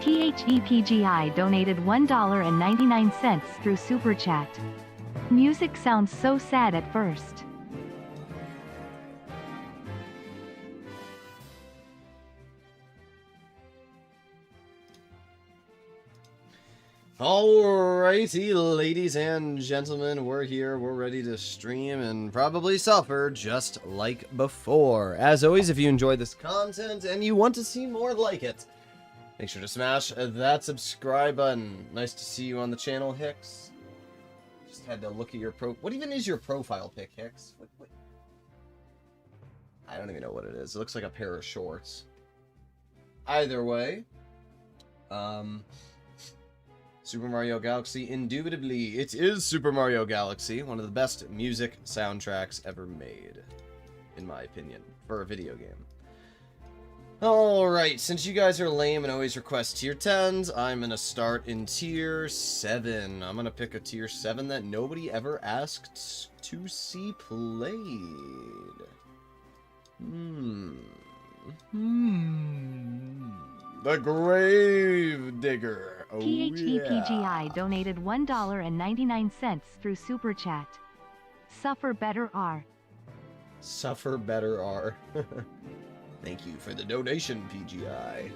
THEPGI donated $1.99 through Super Chat. Music sounds so sad at first. Alrighty, ladies and gentlemen, we're here, we're ready to stream and probably suffer just like before. As always, if you enjoy this content and you want to see more like it, make sure to smash that subscribe button. Nice to see you on the channel, Hicks. Just had to look at your what even is your profile pic, Hicks? What? I don't even know what it is. It looks like a pair of shorts. Either way, Super Mario Galaxy, indubitably, it is Super Mario Galaxy, one of the best music soundtracks ever made, in my opinion, for a video game. Alright, since you guys are lame and always request tier 10s, I'm going to start in tier 7. I'm going to pick a tier 7 that nobody ever asked to see played. The Gravedigger. Oh, THEPGI donated $1.99 through Super Chat. Suffer better R. Suffer better R. Thank you for the donation, PGI.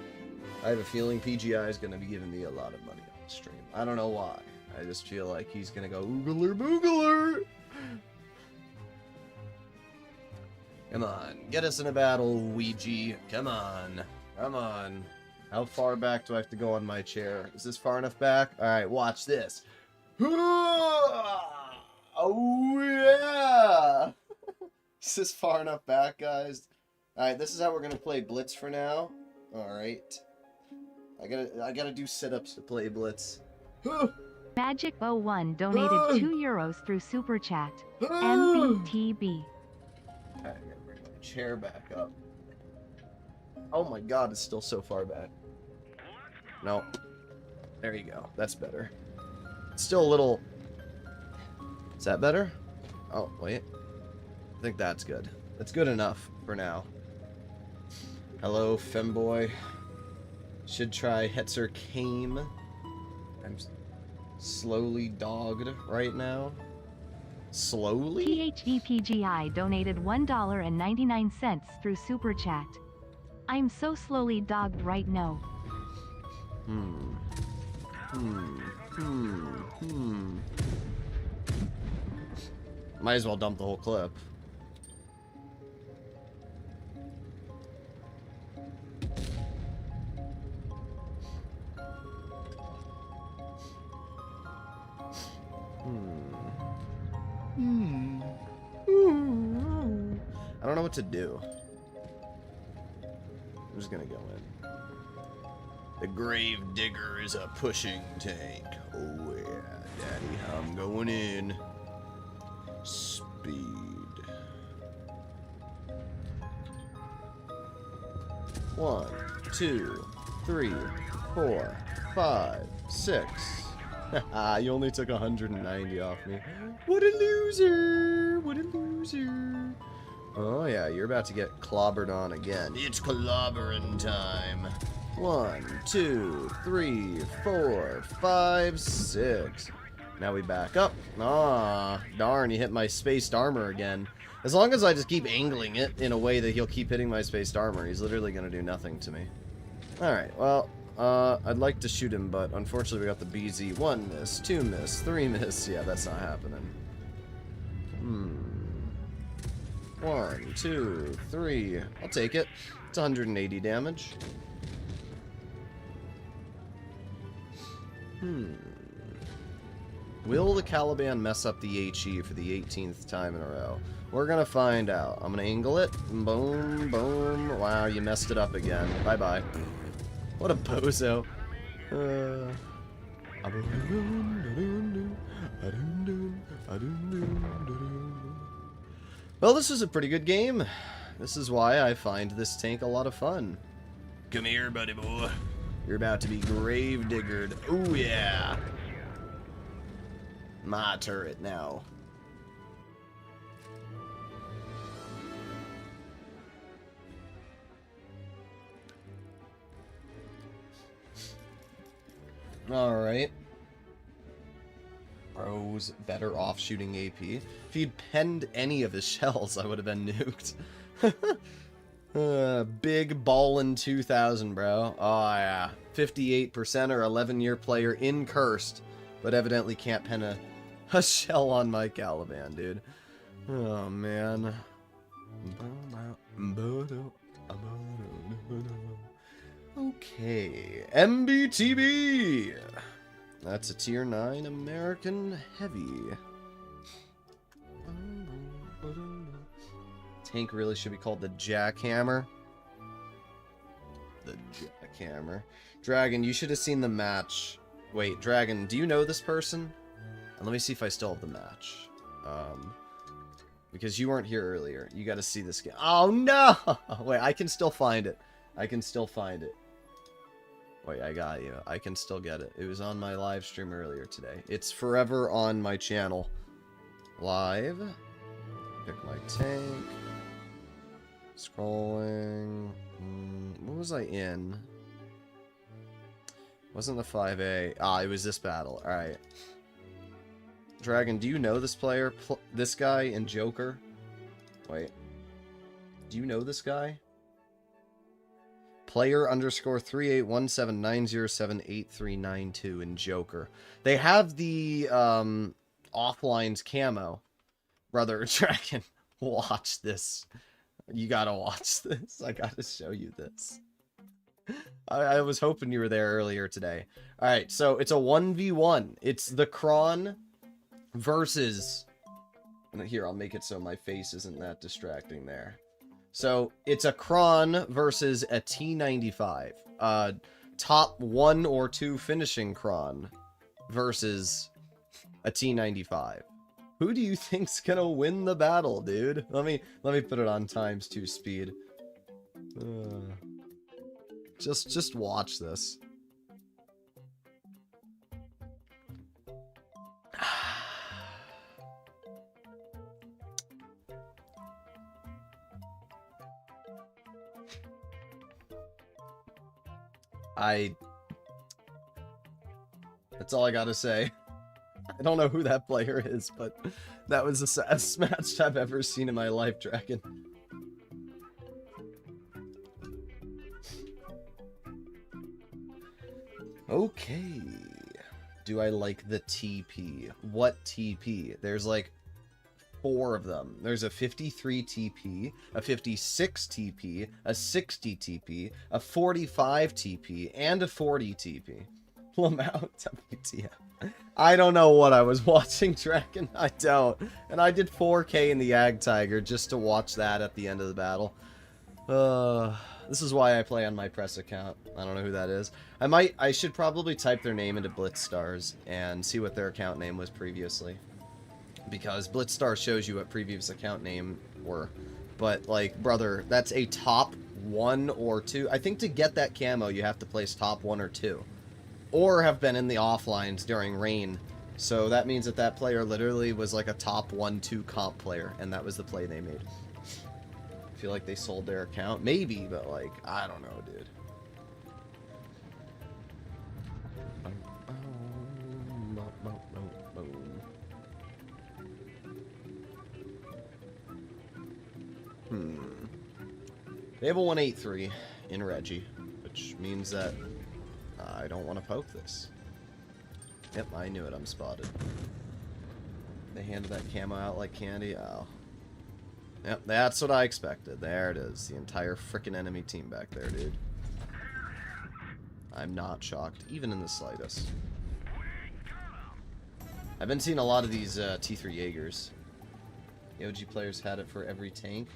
I have a feeling PGI is going to be giving me a lot of money on the stream. I don't know why. I just feel like he's going to go oogler boogler. Come on, get us in a battle, Ouija. Come on. Come on. How far back do I have to go on my chair? Is this far enough back? Alright, watch this. Oh, yeah! Is this far enough back, guys? Alright, this is how we're going to play Blitz for now. Alright. I gotta do sit-ups to play Blitz. Magic01 donated €2 through Super Chat. MBTB. Alright, I gotta bring my chair back up. Oh my god, it's still so far back. No. There you go. That's better. It's still a little... Is that better? Oh, wait. I think that's good. That's good enough for now. Hello, femboy. Should try Hetzer Kame. I'm slowly dogged right now. Slowly? THEPGI donated $1.99 through Super Chat. I'm so slowly dogged right now. Might as well dump the whole clip. I don't know what to do. I'm just gonna go in. The Gravedigger is a pushing tank. Oh yeah, daddy, I'm going in. Speed. One, 2, 3, 4, 5, 6. Haha, you only took 190 off me. What a loser! What a loser! Oh yeah, you're about to get clobbered on again. It's clobbering time. 1, 2, 3, 4, 5, 6. Now we back up. Ah, darn, he hit my spaced armor again. As long as I just keep angling it in a way that he'll keep hitting my spaced armor, he's literally going to do nothing to me. Alright, well, I'd like to shoot him, but unfortunately we got the BZ. 1 miss, 2 miss, 3 miss. Yeah, that's not happening. 1, 2, 3. I'll take it. It's 180 damage. Will the Caliban mess up the HE for the 18th time in a row? We're gonna find out. I'm gonna angle it. Boom, boom. Wow, you messed it up again. Bye-bye. What a bozo. Well, this is a pretty good game. This is why I find this tank a lot of fun. Come here, buddy boy. You're about to be Gravediggered. Oh, yeah. My turret now. Alright. Bro's better off shooting AP. If he'd penned any of his shells, I would have been nuked. Big ballin' 2000, bro. Oh, yeah. 58% or 11-year player in cursed, but evidently can't pen a shell on my Caliban, dude. Oh, man. Okay. MBTB! That's a tier 9 American heavy. Tank really should be called the Jackhammer. The Jackhammer. Dragon, you should have seen the match. Wait, Dragon, do you know this person? And let me see if I still have the match. Because you weren't here earlier. You gotta see this game. Oh, no! Wait, I can still find it. I can still find it. Wait, I got you. I can still get it. It was on my live stream earlier today. It's forever on my channel. Live. Pick my tank. Scrolling. What was I in? Wasn't the 5A. Ah, it was this battle. Alright. Dragon, do you know this player? This guy and Joker? Wait. Do you know this guy? Player _ 381790788392 in Joker. They have the offlines camo. Brother, Dragon, watch this. You gotta watch this. I gotta show you this. I was hoping you were there earlier today. Alright, so it's a 1v1. It's the Kron versus... Here, I'll make it so my face isn't that distracting there. So, it's a Kron versus a T95. Top 1 or 2 finishing Kron versus a T95. Who do you think's gonna win the battle, dude? Let me put it on ×2 speed. Just watch this. That's all I gotta say. I don't know who that player is, but that was the saddest match I've ever seen in my life, Dragon. Okay. Do I like the TP? What TP? There's like 4 of them. There's a 53 TP, a 56 TP, a 60 TP, a 45 TP, and a 40 TP. Lamau WTF. I don't know what I was watching, Dragon. I don't. And I did 4K in the Ag Tiger just to watch that at the end of the battle. This is why I play on my press account. I don't know who that is. I should probably type their name into Blitzstars and see what their account name was previously. Because Blitzstar shows you what previous account name were. But, like, brother, that's a top 1 or 2. I think to get that camo, you have to place top 1 or 2. Or have been in the offlines during rain. So that means that that player literally was like a top 1-2 comp player. And that was the play they made. I feel like they sold their account. Maybe, but, like, I don't know, dude. They have a 183 in Reggie, which means that I don't want to poke this. Yep, I knew it. I'm spotted. They handed that camo out like candy. Oh. Yep, that's what I expected. There it is. The entire frickin' enemy team back there, dude. I'm not shocked, even in the slightest. I've been seeing a lot of these T3 Jaegers. The OG players had it for every tank.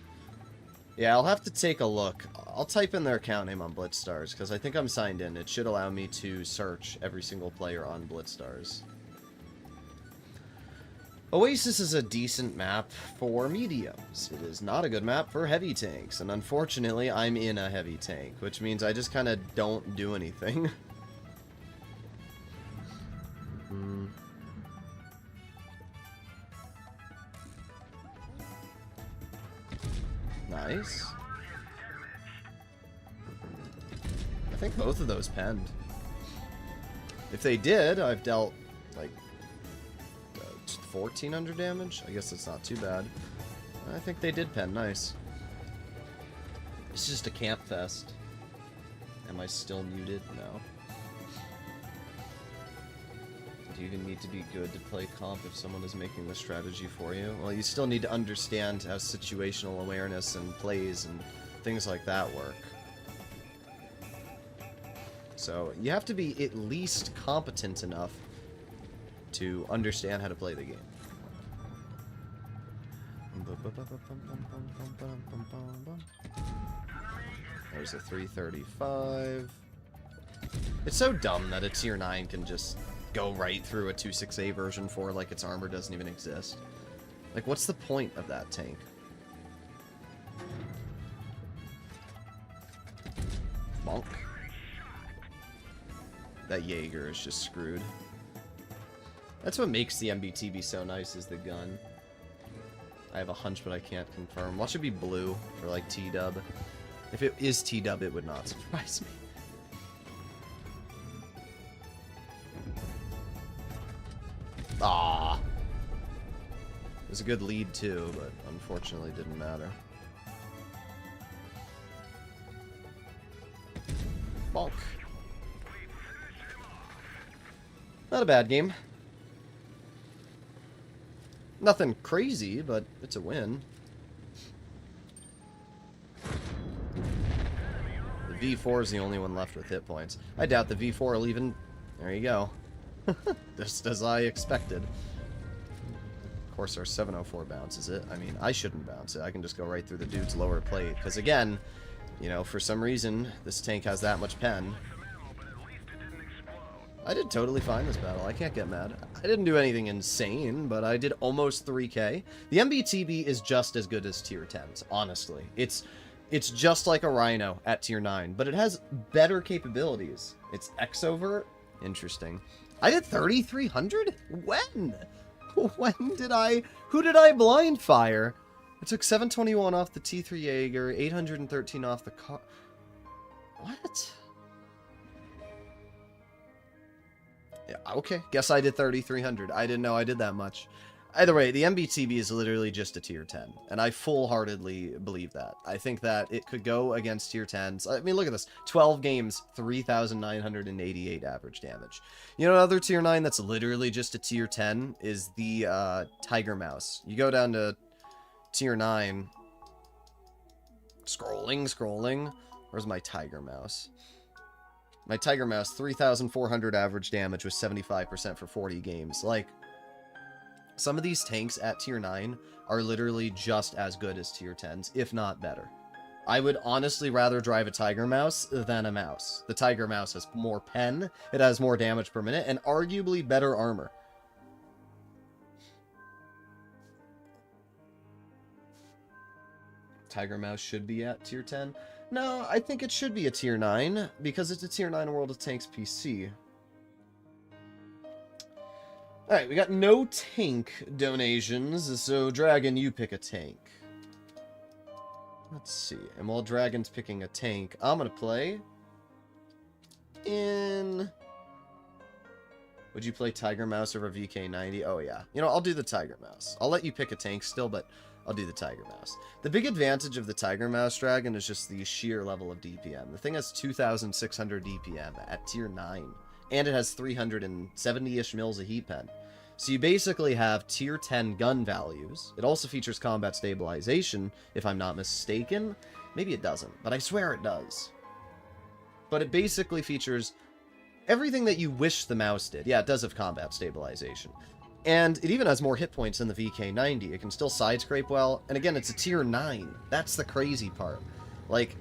Yeah, I'll have to take a look. I'll type in their account name on Blitzstars, because I think I'm signed in. It should allow me to search every single player on Blitzstars. Oasis is a decent map for mediums. It is not a good map for heavy tanks, and unfortunately, I'm in a heavy tank, which means I just kind of don't do anything. Nice. I think both of those penned. If they did, I've dealt, like, 1,400 damage? I guess that's not too bad. I think they did pen. Nice. It's just a camp fest. Am I still muted? No. Do you even need to be good to play comp if someone is making the strategy for you? Well, you still need to understand how situational awareness and plays and things like that work. So, you have to be at least competent enough to understand how to play the game. There's a 335. It's so dumb that a tier 9 can just go right through a 2.6A version 4 like its armor doesn't even exist. Like, what's the point of that tank? Bonk. That Jaeger is just screwed. That's what makes the MBT be so nice, is the gun. I have a hunch, but I can't confirm. Watch it be blue for, like, T-dub. If it is T-dub, it would not surprise me. Ah, it was a good lead too, but unfortunately didn't matter. Bonk. Not a bad game. Nothing crazy, but it's a win. The V4 is the only one left with hit points. I doubt the V4 will even... There you go. Just as I expected. Of course, our 704 bounces it. I mean, I shouldn't bounce it. I can just go right through the dude's lower plate. Because again, you know, for some reason, this tank has that much pen. I did totally fine this battle. I can't get mad. I didn't do anything insane, but I did almost 3k. The MBTB is just as good as tier 10s, honestly. It's just like a Rhino at tier 9, but it has better capabilities. It's X-Overt. Interesting. I did 3,300? When? When did I... Who did I blind fire? I took 721 off the T3 Jaeger, 813 off the car... What? Yeah, okay. Guess I did 3,300. I didn't know I did that much. Either way, the MBTB is literally just a tier 10, and I full-heartedly believe that. I think that it could go against tier 10s. I mean, look at this. 12 games, 3,988 average damage. You know, another tier 9 that's literally just a tier 10 is the Tiger Mouse. You go down to tier 9. Scrolling. Where's my Tiger Mouse? My Tiger Mouse, 3,400 average damage with 75% for 40 games. Like... Some of these tanks at tier 9 are literally just as good as tier 10s, if not better. I would honestly rather drive a Tiger Mouse than a Mouse. The Tiger Mouse has more pen, it has more damage per minute, and arguably better armor. Tiger Mouse should be at tier 10? No, I think it should be a tier 9, because it's a tier 9 World of Tanks PC. Alright, we got no tank donations, so Dragon, you pick a tank. Let's see, and while Dragon's picking a tank, I'm gonna play in... Would you play Tiger Mouse over VK90? Oh yeah. You know, I'll do the Tiger Mouse. I'll let you pick a tank still, but I'll do the Tiger Mouse. The big advantage of the Tiger Mouse Dragon is just the sheer level of DPM. The thing has 2,600 DPM at tier 9. And it has 370-ish mils of heat pen. So you basically have tier 10 gun values. It also features combat stabilization, if I'm not mistaken. Maybe it doesn't, but I swear it does. But it basically features everything that you wish the mouse did. Yeah, it does have combat stabilization. And it even has more hit points than the VK90. It can still side scrape well. And again, it's a tier 9. That's the crazy part. Like...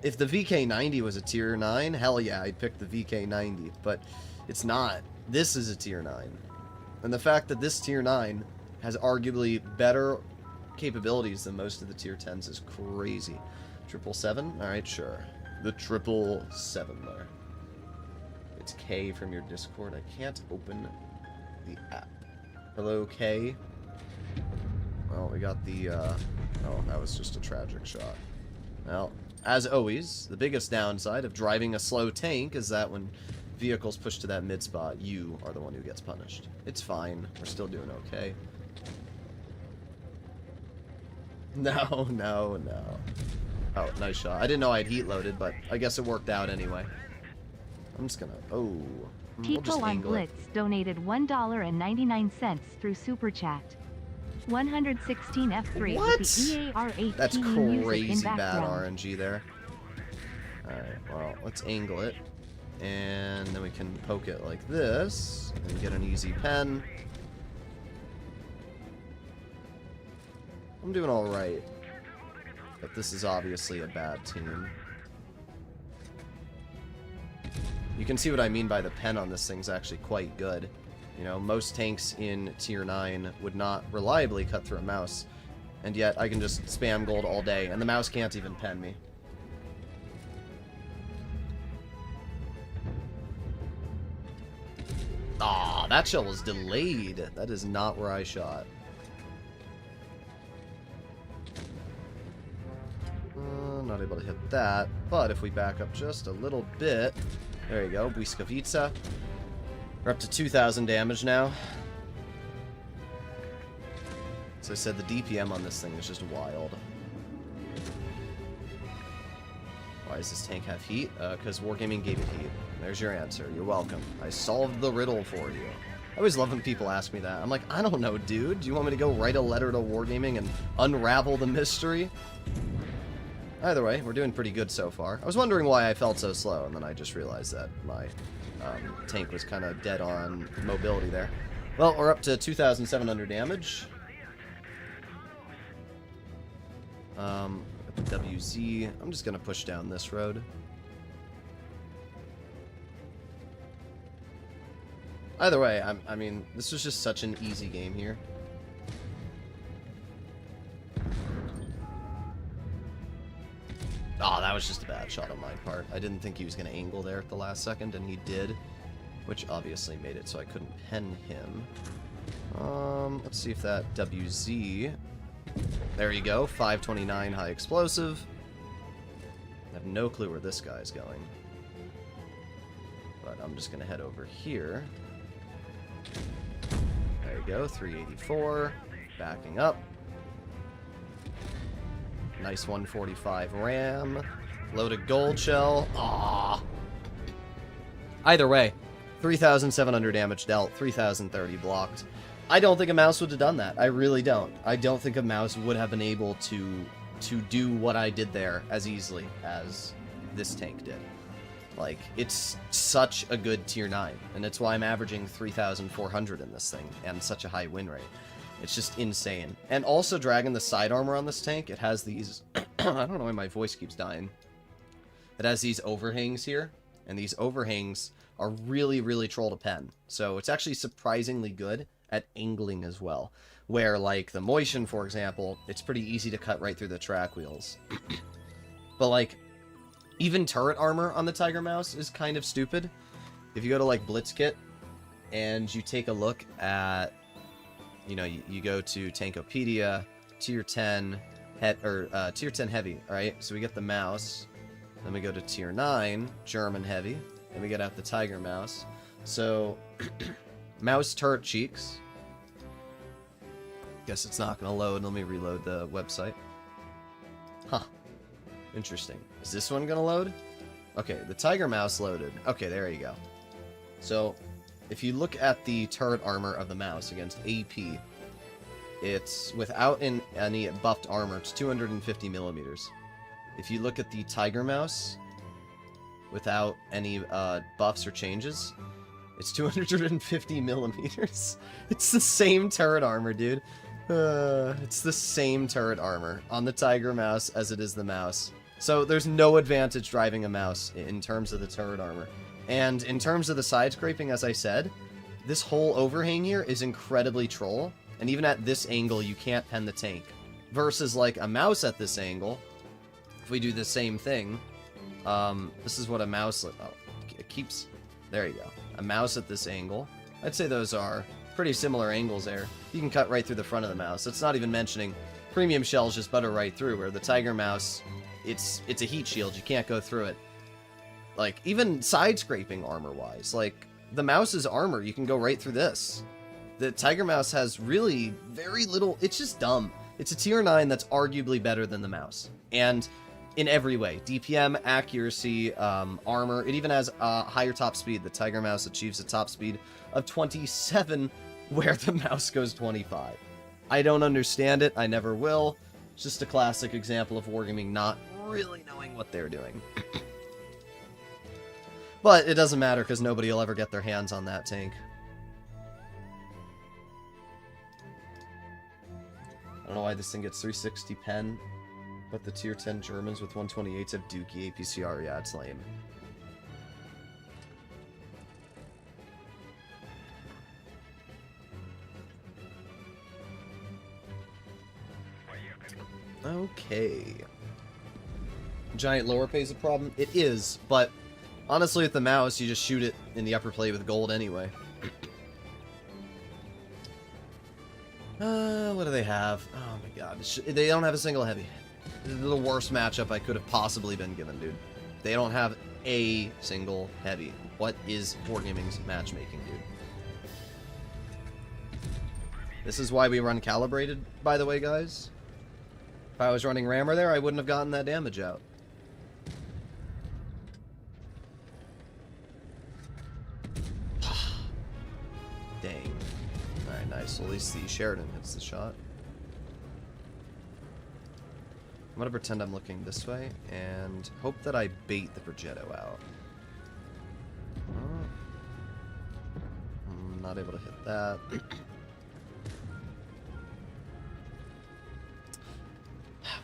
If the VK90 was a tier 9, hell yeah, I'd pick the VK90, but it's not. This is a tier 9. And the fact that this tier 9 has arguably better capabilities than most of the tier 10s is crazy. 777? Alright, sure. The 777 there. It's K from your Discord. I can't open the app. Hello, K. Well, we got the, oh, that was just a tragic shot. Well... As always, the biggest downside of driving a slow tank is that when vehicles push to that mid spot, you are the one who gets punished. It's fine. We're still doing okay. No, no, no. Oh, nice shot. I didn't know I had heat loaded, but I guess it worked out anyway. I'm just gonna... Oh. We'll just Tico on angle it. Blitz donated $1.99 through Super Chat. 116 F3 What? with the EAR18 That's music crazy in bad background. RNG there. Alright, well, let's angle it. And then we can poke it like this. And get an easy pen. I'm doing alright. But this is obviously a bad team. You can see what I mean by the pen on this thing's actually quite good. You know, most tanks in Tier 9 would not reliably cut through a mouse. And yet, I can just spam gold all day, and the mouse can't even pen me. Ah, that shell was delayed. That is not where I shot. Not able to hit that, but if we back up just a little bit... There you go, Błyskawica. We're up to 2,000 damage now. As I said, the DPM on this thing is just wild. Why does this tank have heat? Because Wargaming gave it heat. There's your answer. You're welcome. I solved the riddle for you. I always love when people ask me that. I'm like, I don't know, dude. Do you want me to go write a letter to Wargaming and unravel the mystery? Either way, we're doing pretty good so far. I was wondering why I felt so slow, and then I just realized that my tank was kind of dead on mobility there. Well, we're up to 2,700 damage. WZ. I'm just going to push down this road. Either way, I mean, this was just such an easy game here. Oh, that was just a bad shot on my part. I didn't think he was going to angle there at the last second, and he did. Which obviously made it so I couldn't pen him. Let's see if that WZ... There you go, 529 high explosive. I have no clue where this guy's going. But I'm just going to head over here. There you go, 384. Backing up. Nice 145 RAM. Loaded gold shell. Aww. Either way, 3,700 damage dealt, 3,030 blocked. I don't think a mouse would have done that. I really don't. I don't think a mouse would have been able to do what I did there as easily as this tank did. Like, it's such a good tier 9, and it's why I'm averaging 3,400 in this thing, and such a high win rate. It's just insane. And also dragging the side armor on this tank, it has these... I don't know why my voice keeps dying. It has these overhangs here, and these overhangs are really, really troll to pen. So it's actually surprisingly good at angling as well. Where, like, the Motion, for example, it's pretty easy to cut right through the track wheels. But, like, even turret armor on the Tiger Mouse is kind of stupid. If you go to, like, Blitzkit, and you take a look at... You know, you go to Tankopedia, Tier 10, Tier 10 Heavy, alright? So we get the mouse, then we go to Tier 9, German Heavy, and we get out the Tiger Mouse. So, mouse turret cheeks. Guess it's not going to load. Let me reload the website. Huh. Interesting. Is this one going to load? Okay, the Tiger Mouse loaded. Okay, there you go. So... If you look at the turret armor of the mouse against AP, it's without any buffed armor, it's 250 millimeters. If you look at the Tiger Mouse, without any buffs or changes, it's 250 millimeters. It's the same turret armor, dude. It's the same turret armor on the Tiger Mouse as it is the mouse. So there's no advantage driving a mouse in terms of the turret armor. And in terms of the side scraping, as I said, this whole overhang here is incredibly troll. And even at this angle, you can't pen the tank. Versus, like, a mouse at this angle, if we do the same thing, this is what a mouse... Oh, it keeps... There you go. A mouse at this angle. I'd say those are pretty similar angles there. You can cut right through the front of the mouse. It's not even mentioning premium shells just butter right through, where the Tiger Mouse, it's a heat shield. You can't go through it. Like, even side-scraping armor-wise. Like, the mouse's armor, you can go right through this. The Tiger Mouse has really very little... It's just dumb. It's a tier 9 that's arguably better than the mouse. And in every way. DPM, accuracy, armor. It even has higher top speed. The Tiger Mouse achieves a top speed of 27, where the mouse goes 25. I don't understand it. I never will. It's just a classic example of Wargaming not really knowing what they're doing. But it doesn't matter, because nobody will ever get their hands on that tank. I don't know why this thing gets 360 pen, but the tier 10 Germans with 128s have Dookie APCR. Yeah, it's lame. Okay. Giant lower pay is a problem? It is, but honestly with the mouse, you just shoot it in the upper plate with gold anyway. What do they have? Oh my god. They don't have a single heavy. This is the worst matchup I could have possibly been given, dude. They don't have a single heavy. What is Wargaming's matchmaking, dude? This is why we run calibrated, by the way, guys. If I was running rammer there, I wouldn't have gotten that damage out. Dang. Alright, nice. So at least the Sheridan hits the shot. I'm gonna pretend I'm looking this way and hope that I bait the Progetto out. I'm not able to hit that.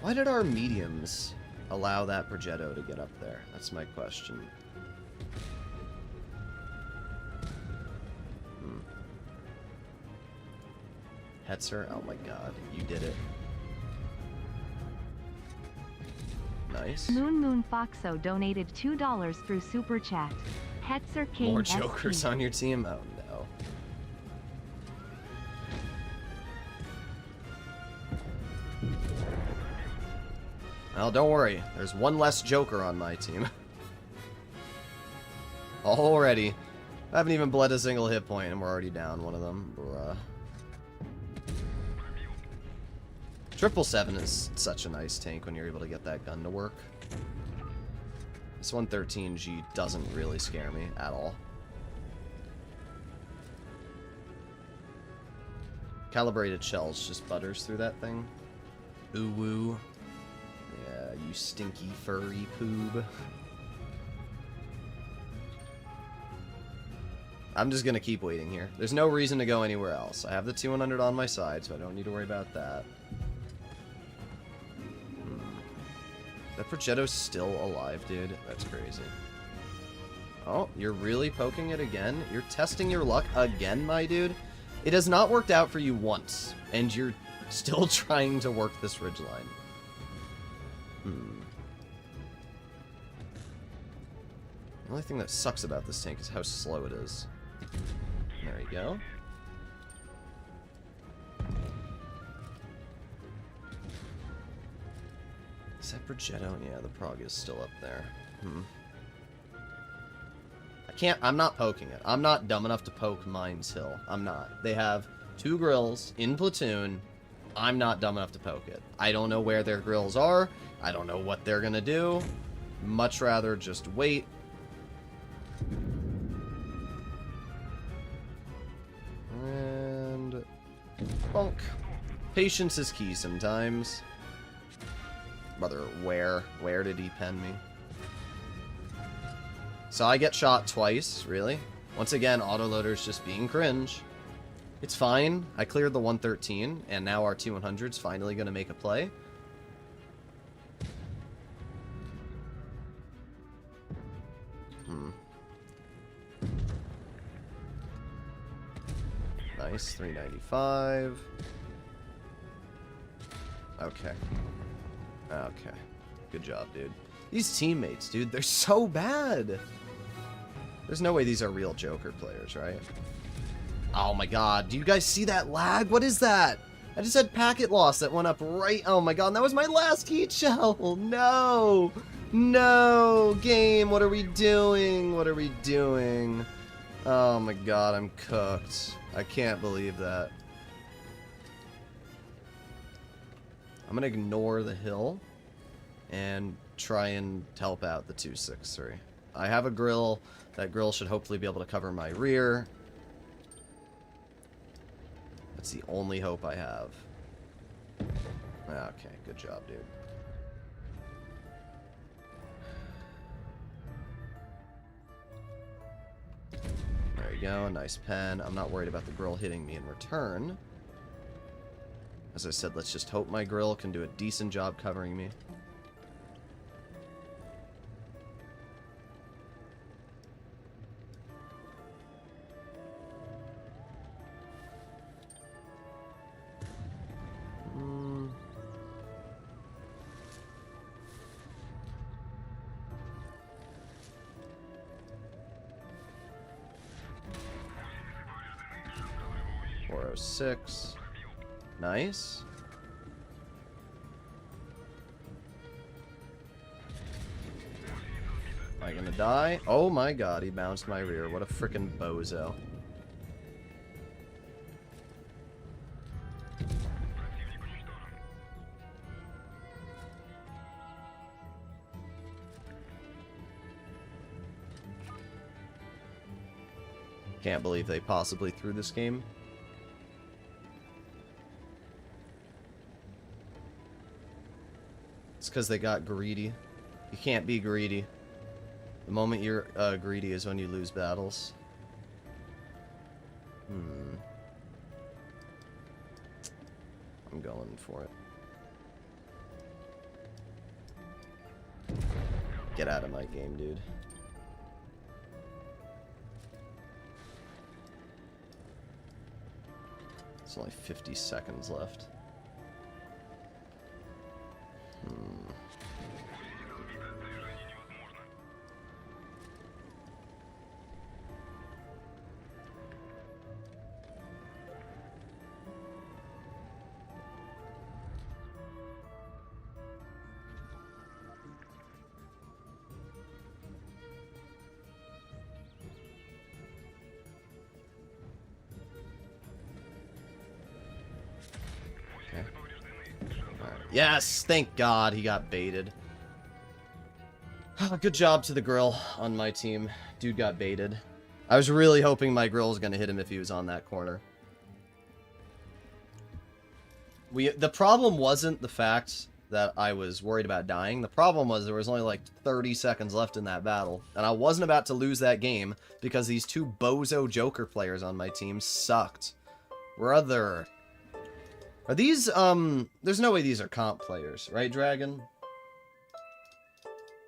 Why did our mediums allow that Progetto to get up there? That's my question. Hetzer, oh my god, you did it. Nice. Moon Foxo donated $2 through Super Chat. Hetzer King More jokers on your team? Oh no. Well, don't worry. There's one less joker on my team. Already. I haven't even bled a single hit point and we're already down one of them. Bruh. 777 is such a nice tank when you're able to get that gun to work. This 113G doesn't really scare me at all. Calibrated shells just butters through that thing. Ooh woo. Yeah, you stinky furry poob. I'm just gonna keep waiting here. There's no reason to go anywhere else. I have the T100 on my side, so I don't need to worry about that. That Progetto's still alive, dude. That's crazy. Oh, you're really poking it again? You're testing your luck again, my dude? It has not worked out for you once, and you're still trying to work this ridgeline. The only thing that sucks about this tank is how slow it is. There you go. Is that Progetto? Yeah, the prog is still up there. I'm not poking it. I'm not dumb enough to poke Mines Hill. I'm not. They have 2 grills in platoon. I'm not dumb enough to poke it. I don't know where their grills are. I don't know what they're gonna do. Much rather just wait. And... bonk. Patience is key sometimes. Brother, where did he pen me? So I get shot twice, really? Once again, autoloader's just being cringe. It's fine. I cleared the 113, and now our T100's finally gonna make a play. Nice, 395. Okay. Okay. Good job, dude. These teammates, dude, they're so bad. There's no way these are real Joker players, right? Oh my god, do you guys see that lag? What is that? I just had packet loss that went up right... Oh my god, and that was my last heat shell! No! No! Game, what are we doing? What are we doing? Oh my god, I'm cooked. I can't believe that. I'm gonna ignore the hill and try and help out the 263. I have a grill. That grill should hopefully be able to cover my rear. That's the only hope I have. Okay, good job, dude. There you go, nice pen. I'm not worried about the grill hitting me in return. As I said, let's just hope my grill can do a decent job covering me. .406. Nice. Am I gonna die? Oh my god, he bounced my rear. What a frickin' bozo. Can't believe they possibly threw this game. It's because they got greedy. You can't be greedy. The moment you're greedy is when you lose battles. I'm going for it. Get out of my game, dude. There's only 50 seconds left. Yes, thank God he got baited. Good job to the grill on my team. Dude got baited. I was really hoping my grill was going to hit him if he was on that corner. The problem wasn't the fact that I was worried about dying. The problem was there was only like 30 seconds left in that battle. And I wasn't about to lose that game because these two bozo Joker players on my team sucked. Brother. Are these, there's no way these are comp players, right, Dragon?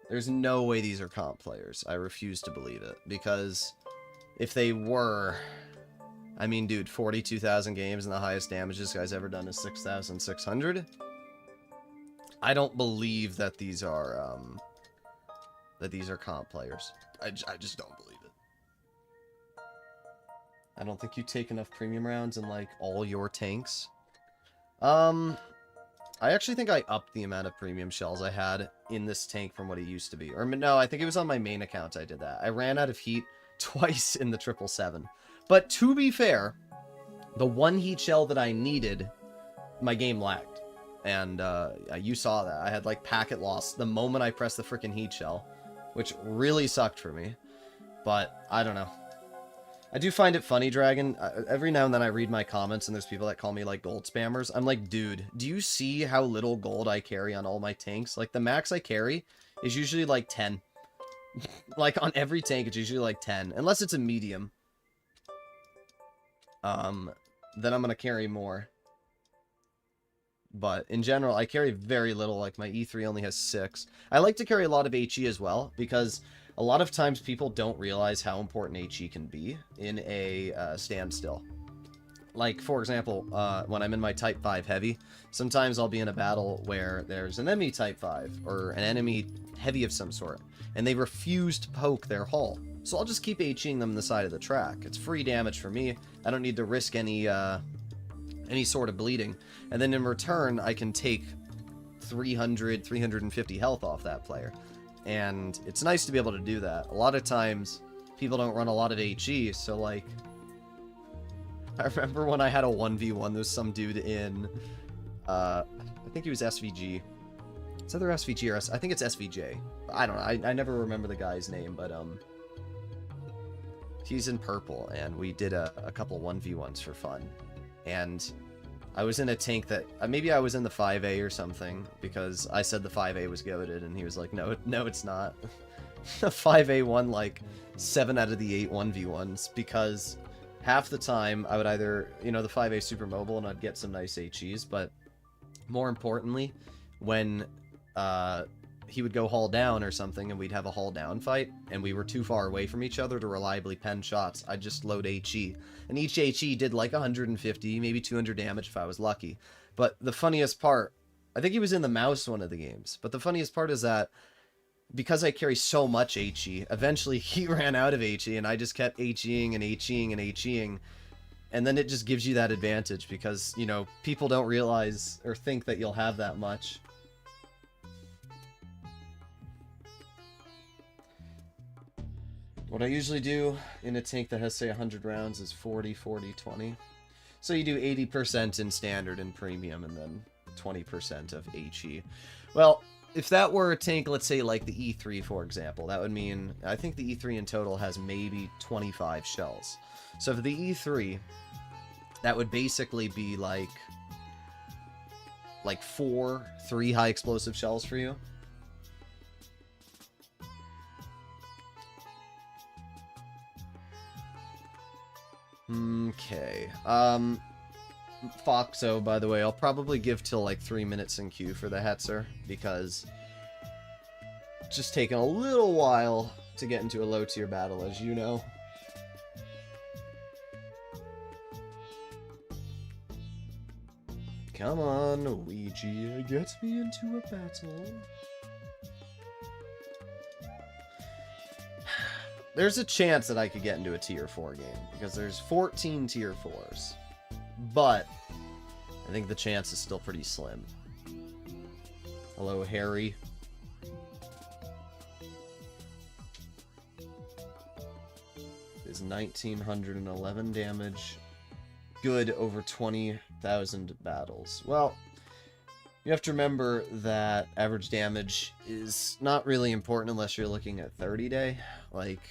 There's no way these are comp players. I refuse to believe it, because if they were, I mean, dude, 42,000 games and the highest damage this guy's ever done is 6,600. I don't believe that these are comp players. I just don't believe it. I don't think you take enough premium rounds in, like, all your tanks. I actually think I upped the amount of premium shells I had in this tank from what it used to be. Or, no, I think it was on my main account I did that. I ran out of heat twice in the 777. But to be fair, the one heat shell that I needed, my game lagged. And, you saw that. I had, like, packet loss the moment I pressed the freaking heat shell, which really sucked for me. But, I don't know. I do find it funny, Dragon. Every now and then I read my comments and there's people that call me, like, gold spammers. I'm like, dude, do you see how little gold I carry on all my tanks? Like, the max I carry is usually, like, 10. Like, on every tank, it's usually, like, 10. Unless it's a medium. Then I'm gonna carry more. But, in general, I carry very little. Like, my E3 only has 6. I like to carry a lot of HE as well, because a lot of times people don't realize how important HE can be in a standstill. Like, for example, when I'm in my Type 5 Heavy, sometimes I'll be in a battle where there's an enemy Type 5, or an enemy heavy of some sort, and they refuse to poke their hull. So I'll just keep HEing them on the side of the track. It's free damage for me. I don't need to risk any sort of bleeding. And then in return, I can take 300, 350 health off that player. And it's nice to be able to do that. A lot of times, people don't run a lot of HE, so like... I remember when I had a 1v1, there's some dude in... I think he was SVG. It's either SVG or I think it's SVJ. I don't know, I never remember the guy's name, but he's in purple, and we did a couple 1v1s for fun. And I was in a tank that... maybe I was in the 5A or something, because I said the 5A was goated, and he was like, no, it's not. The 5A won, like, 7 out of the 8 1v1s, because half the time I would either... You know, the 5A super mobile, and I'd get some nice HEs, but more importantly, when he would go haul down or something, and we'd have a haul down fight, and we were too far away from each other to reliably pen shots, I'd just load HE. And each HE did like 150, maybe 200 damage if I was lucky. But the funniest part, I think he was in the mouse one of the games, but the funniest part is that because I carry so much HE, eventually he ran out of HE, and I just kept HEing and HEing and HEing. And then it just gives you that advantage because, you know, people don't realize or think that you'll have that much. What I usually do in a tank that has, say, 100 rounds is 40, 40, 20. So you do 80% in standard and premium and then 20% of HE. Well, if that were a tank, let's say like the E3, for example, that would mean, I think the E3 in total has maybe 25 shells. So for the E3, that would basically be like 3 high explosive shells for you. Okay. Foxo, by the way, I'll probably give till like 3 minutes in queue for the Hetzer, because it's just taking a little while to get into a low tier battle, as you know. Come on, Ouija, get me into a battle. There's a chance that I could get into a tier 4 game, because there's 14 tier 4s. But I think the chance is still pretty slim. Hello, Harry. Is 1911 damage. Good over 20,000 battles. Well, you have to remember that average damage is not really important unless you're looking at 30-day. Like,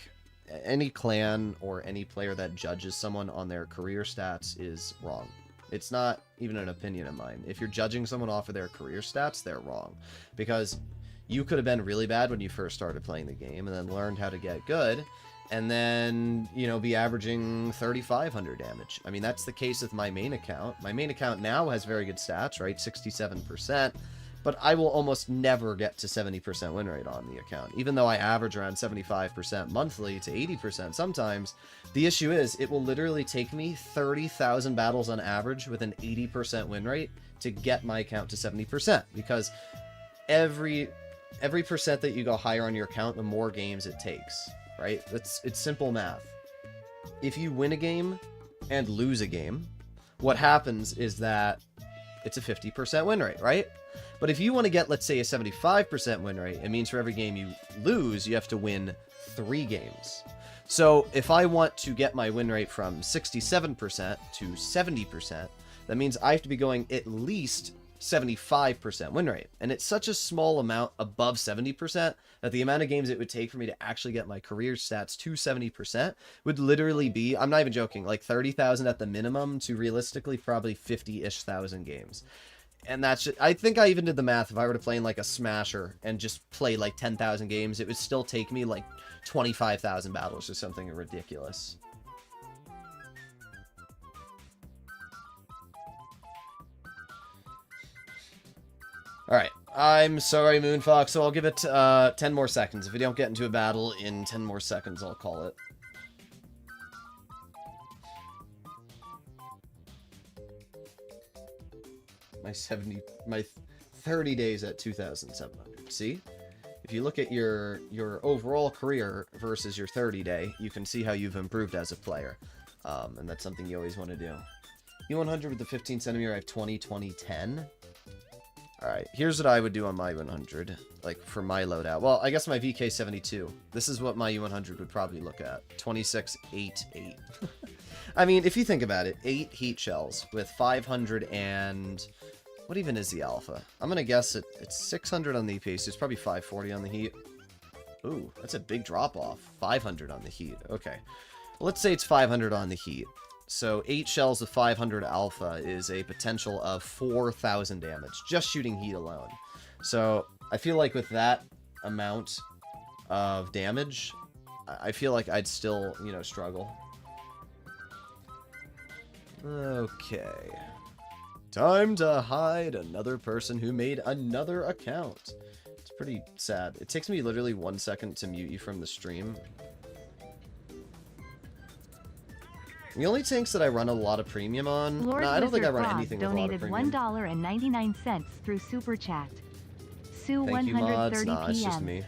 any clan or any player that judges someone on their career stats is wrong. It's not even an opinion of mine. If you're judging someone off of their career stats, they're wrong. Because you could have been really bad when you first started playing the game and then learned how to get good, and then, you know, be averaging 3,500 damage. I mean, that's the case with my main account. My main account now has very good stats, right? 67%. But I will almost never get to 70% win rate on the account. Even though I average around 75% monthly to 80% sometimes, the issue is it will literally take me 30,000 battles on average with an 80% win rate to get my account to 70%. Because every percent that you go higher on your account, the more games it takes, right? It's simple math. If you win a game and lose a game, what happens is that it's a 50% win rate, right? But if you want to get, let's say, a 75% win rate, it means for every game you lose, you have to win 3 games. So if I want to get my win rate from 67% to 70%, that means I have to be going at least 75% win rate. And it's such a small amount above 70% that the amount of games it would take for me to actually get my career stats to 70% would literally be, I'm not even joking, like 30,000 at the minimum to realistically probably 50-ish thousand games. And that's just, I think I even did the math. If I were to play in like a Smasher and just play like 10,000 games, it would still take me like 25,000 battles or something ridiculous. Alright, I'm sorry, Moonfox, so I'll give it 10 more seconds. If we don't get into a battle in 10 more seconds, I'll call it. My 30 days at 2,700. See? If you look at your overall career versus your 30-day, you can see how you've improved as a player. And that's something you always want to do. E100 with the 15 centimeter, I have 20, 20, 10. Alright, here's what I would do on my 100, like, for my loadout. Well, I guess my VK72. This is what my U100 would probably look at. 26, 8, 8. I mean, if you think about it, 8 heat shells with 500 and... What even is the alpha? I'm gonna guess it's 600 on the EP, so it's probably 540 on the heat. Ooh, that's a big drop-off. 500 on the heat. Okay. Let's say it's 500 on the heat. So 8 shells with 500 alpha is a potential of 4,000 damage, just shooting heat alone. So I feel like with that amount of damage, I feel like I'd still, you know, struggle. Okay. Time to hide another person who made another account. It's pretty sad. It takes me literally 1 second to mute you from the stream. The only tanks that I run a lot of premium on... Lord No, I don't think I Wizard run Frog anything with a lot of premium. donated $1.99 through Super Chat. Sue Thank you, 130 mods. Nah, it's just PM. me.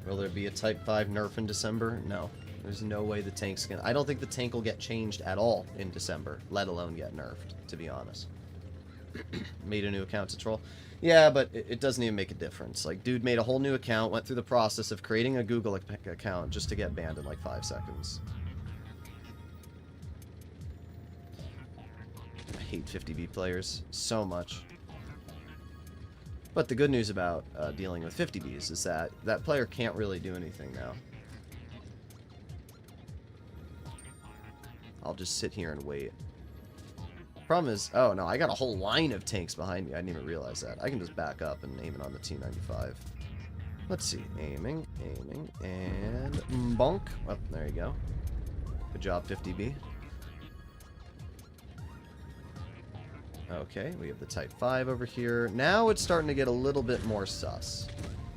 Will there be a Type 5 nerf in December? No. There's no way the tank's gonna... I don't think the tank will get changed at all in December, let alone get nerfed, to be honest. Made a new account to troll. Yeah, but it doesn't even make a difference. Like, dude made a whole new account, went through the process of creating a Google account just to get banned in like 5 seconds. I hate 50B players so much. But the good news about dealing with 50Bs is that that player can't really do anything now. I'll just sit here and wait. Problem is, oh no, I got a whole line of tanks behind me. I didn't even realize that. I can just back up and aim it on the T95. Let's see. Aiming, and bonk. Oh, there you go. Good job, 50B. Okay, we have the Type 5 over here. Now it's starting to get a little bit more sus.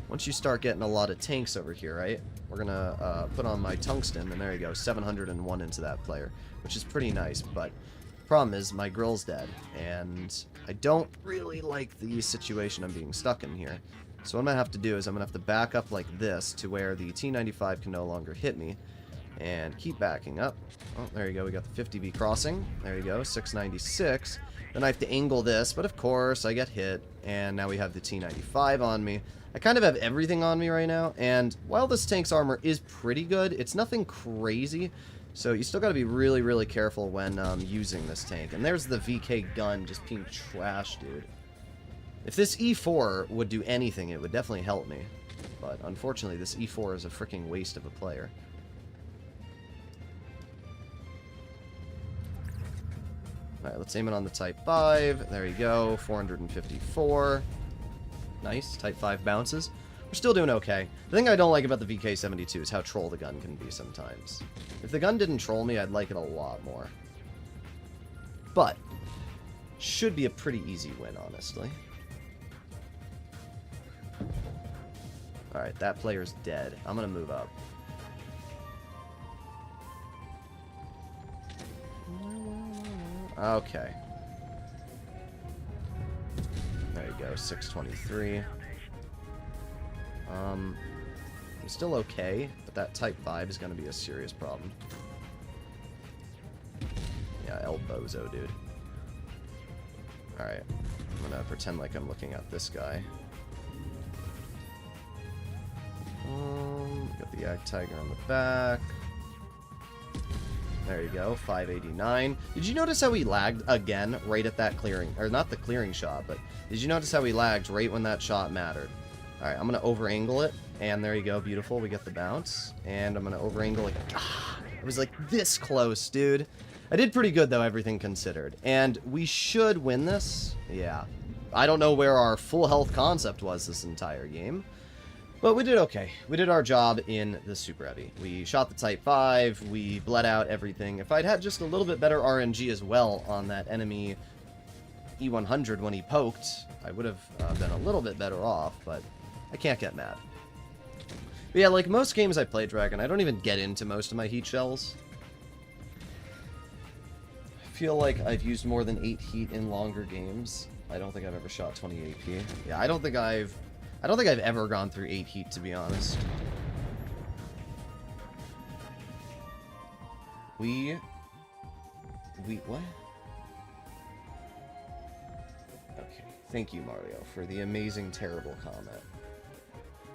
Once you start getting a lot of tanks over here, right? We're gonna put on my tungsten, and there you go, 701 into that player, which is pretty nice, but problem is my grill's dead, and I don't really like the situation I'm being stuck in here. So what I'm gonna have to do is I'm gonna have to back up like this to where the T95 can no longer hit me, and keep backing up. Oh, there you go, we got the 50B crossing. There you go, 696. Then I have to angle this, but of course I get hit, and now we have the T95 on me. I kind of have everything on me right now, and while this tank's armor is pretty good, it's nothing crazy, so you still got to be really, really careful when using this tank. And there's the VK gun just being trash, dude. If this E4 would do anything, it would definitely help me, but unfortunately this E4 is a freaking waste of a player. Alright, let's aim it on the Type 5. There you go, 454. Nice, Type 5 bounces. We're still doing okay. The thing I don't like about the VK72 is how troll the gun can be sometimes. If the gun didn't troll me, I'd like it a lot more. But, should be a pretty easy win, honestly. Alright, that player's dead. I'm gonna move up. Okay. There you go, 623. I'm still okay, but that Type 5 is going to be a serious problem. Yeah, El Bozo, dude. Alright, I'm going to pretend like I'm looking at this guy. Got the Ag Tiger on the back. There you go, 589. Did you notice how he lagged again right at that clearing? Or not the clearing shot, but did you notice how he lagged right when that shot mattered? Alright, I'm going to over-angle it. And there you go, beautiful. We get the bounce. And I'm going to over-angle it. Ah, it was like this close, dude. I did pretty good, though, everything considered. And we should win this. Yeah. I don't know where our full health concept was this entire game. But we did okay. We did our job in the Super Heavy. We shot the Type 5, we bled out everything. If I'd had just a little bit better RNG as well on that enemy E100 when he poked, I would have been a little bit better off, but I can't get mad. But yeah, like most games I play Dragon, I don't even get into most of my heat shells. I feel like I've used more than 8 heat in longer games. I don't think I've ever shot 20 AP. Yeah, I don't think I've ever gone through 8 heat, to be honest. What? Okay, thank you, Mario, for the amazing, terrible comment.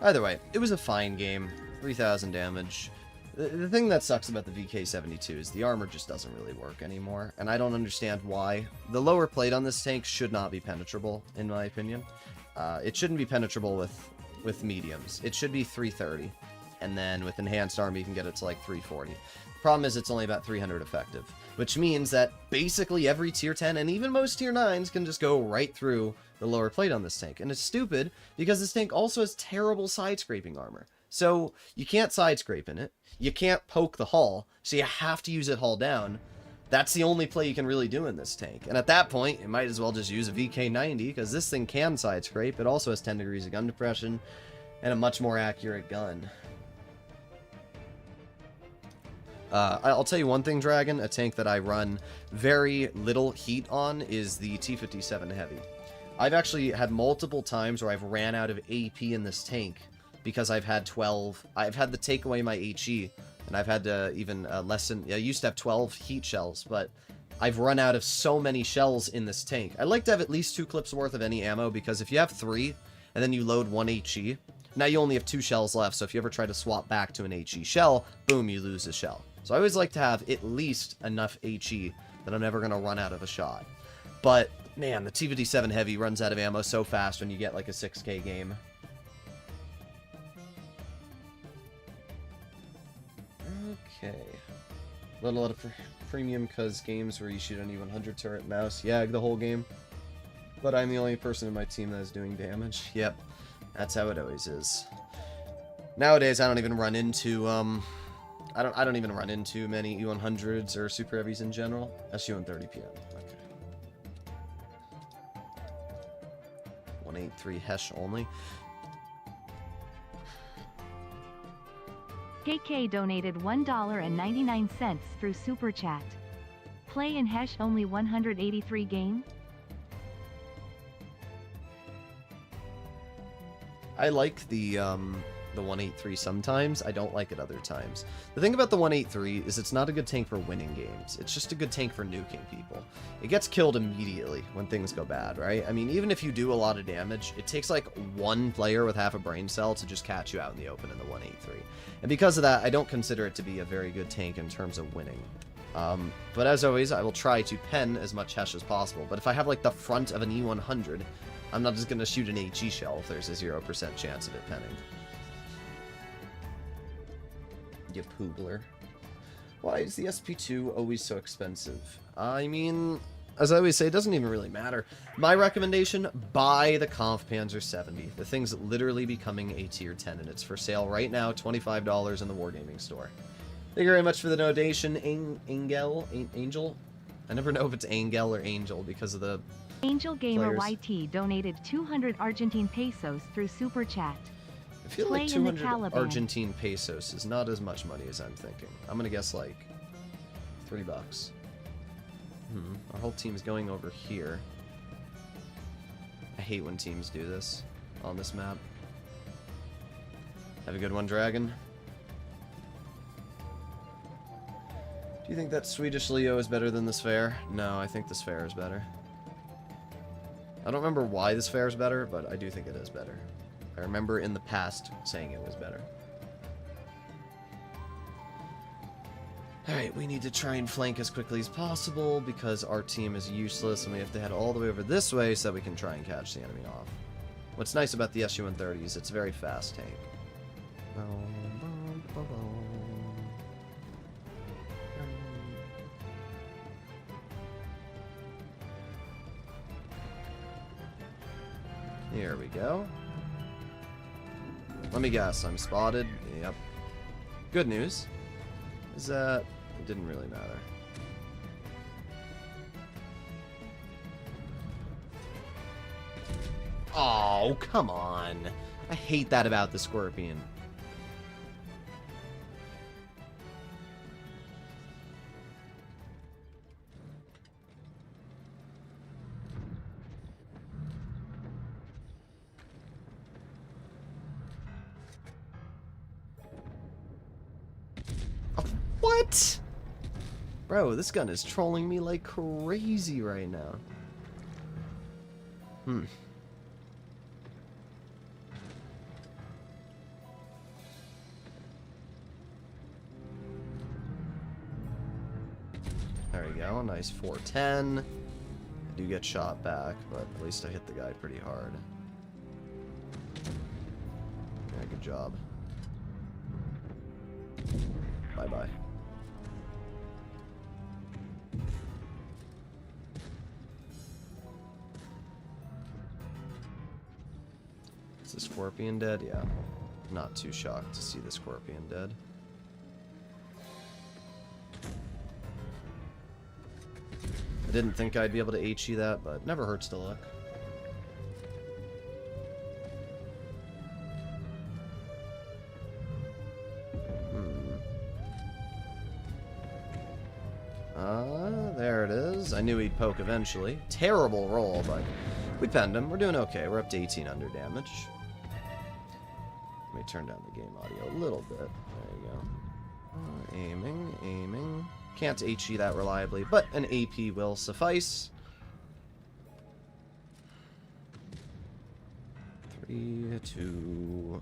Either way, it was a fine game. 3,000 damage. The thing that sucks about the VK-72 is the armor just doesn't really work anymore, and I don't understand why. The lower plate on this tank should not be penetrable, in my opinion. It shouldn't be penetrable with mediums. It should be 330, and then with enhanced armor you can get it to like 340. Problem is it's only about 300 effective, which means that basically every tier 10 and even most tier 9s can just go right through the lower plate on this tank. And it's stupid because this tank also has terrible side-scraping armor. So you can't side-scrape in it. You can't poke the hull, so you have to use it hull down. That's the only play you can really do in this tank. And at that point, you might as well just use a VK-90, because this thing can side-scrape. It also has 10 degrees of gun depression and a much more accurate gun. I'll tell you one thing, Dragon. A tank that I run very little heat on is the T-57 Heavy. I've actually had multiple times where I've ran out of AP in this tank because I've had to take away my HE, and I've had to even lessen. I used to have 12 heat shells, but I've run out of so many shells in this tank. I like to have at least 2 clips worth of any ammo, because if you have 3 and then you load 1 HE, now you only have 2 shells left, so if you ever try to swap back to an HE shell, boom, you lose a shell. So I always like to have at least enough HE that I'm never going to run out of a shot. But, man, the T-57 Heavy runs out of ammo so fast when you get like a 6K game. Okay. A lot of premium cuz games where you shoot an E100 turret mouse yag the whole game. But I'm the only person in my team that is doing damage. Yep. That's how it always is. Nowadays I don't even run into I don't even run into many E100s or super heavies in general. SU-130PM. Okay. 183 Hesh only. KK donated $1.99 through Super Chat. Play in Hesh only 183 game? I like the 183 sometimes. I don't like it other times. The thing about the 183 is it's not a good tank for winning games. It's just a good tank for nuking people. It gets killed immediately when things go bad, right? I mean, even if you do a lot of damage, it takes like one player with half a brain cell to just catch you out in the open in the 183. And because of that, I don't consider it to be a very good tank in terms of winning. But as always, I will try to pen as much Hesh as possible. But if I have like the front of an E100, I'm not just going to shoot an HE shell if there's a 0% chance of it penning. You poobler. Why is the SP2 always so expensive? I mean, as I always say, it doesn't even really matter. My recommendation, buy the Kampf Panzer 70. The thing's literally becoming a tier 10, and it's for sale right now, $25 in the Wargaming store. Thank you very much for the donation, Angel. I never know if it's Angel or Angel because of the Angel Gamer players. YT donated 200 Argentine pesos through Super Chat. I feel Play like in the 200 Caliban. Argentine pesos is not as much money as I'm thinking. I'm gonna guess like $3. Our whole team's going over here. I hate when teams do this on this map. Have a good one, Dragon. Do you think that Swedish Leo is better than the Sphere? No, I think the Sphere is better. I don't remember why the Sphere is better, but I do think it is better. I remember in the past saying it was better. Alright, we need to try and flank as quickly as possible because our team is useless and we have to head all the way over this way so that we can try and catch the enemy off. What's nice about the SU-130 is it's a very fast tank. Here we go. Let me guess, I'm spotted. Yep. Good news is that it didn't really matter. Oh, come on. I hate that about the Scorpion. What? Bro, this gun is trolling me like crazy right now. There we go, nice 410. I do get shot back, but at least I hit the guy pretty hard. Yeah, good job. Bye-bye. Is the scorpion dead? Yeah. Not too shocked to see the scorpion dead. I didn't think I'd be able to HE that, but never hurts to look. There it is. I knew he'd poke eventually. Terrible roll, but we penned him. We're doing okay. We're up to 1800 damage. Let me turn down the game audio a little bit. There you go. Aiming, aiming. Can't HE that reliably, but an AP will suffice. 3, 2,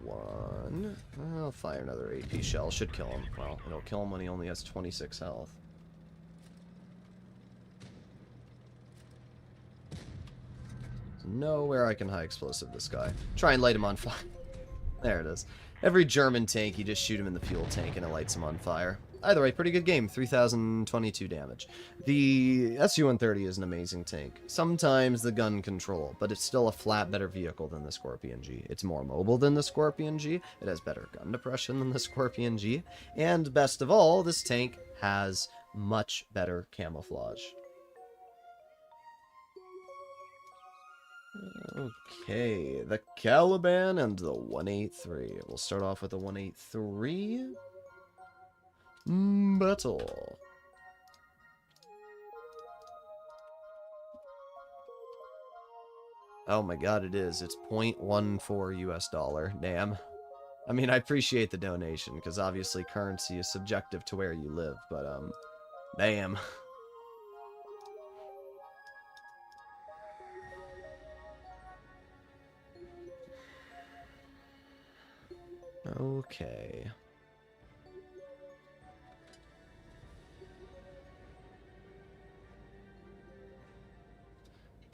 1. I'll fire another AP shell. Should kill him. Well, it'll kill him when he only has 26 health. There's nowhere I can high explosive this guy. Try and light him on fire. There it is. Every German tank, you just shoot him in the fuel tank and it lights him on fire. Either way, pretty good game. 3,022 damage. The SU-130 is an amazing tank. Sometimes the gun control, but it's still a flat better vehicle than the Scorpion G. It's more mobile than the Scorpion G. It has better gun depression than the Scorpion G. And best of all, this tank has much better camouflage. Okay, the Caliban and the 183. We'll start off with the 183. Battle. Oh my god, it is. It's 0.14 US dollar. Damn. I mean, I appreciate the donation, because obviously currency is subjective to where you live, but, damn. Okay.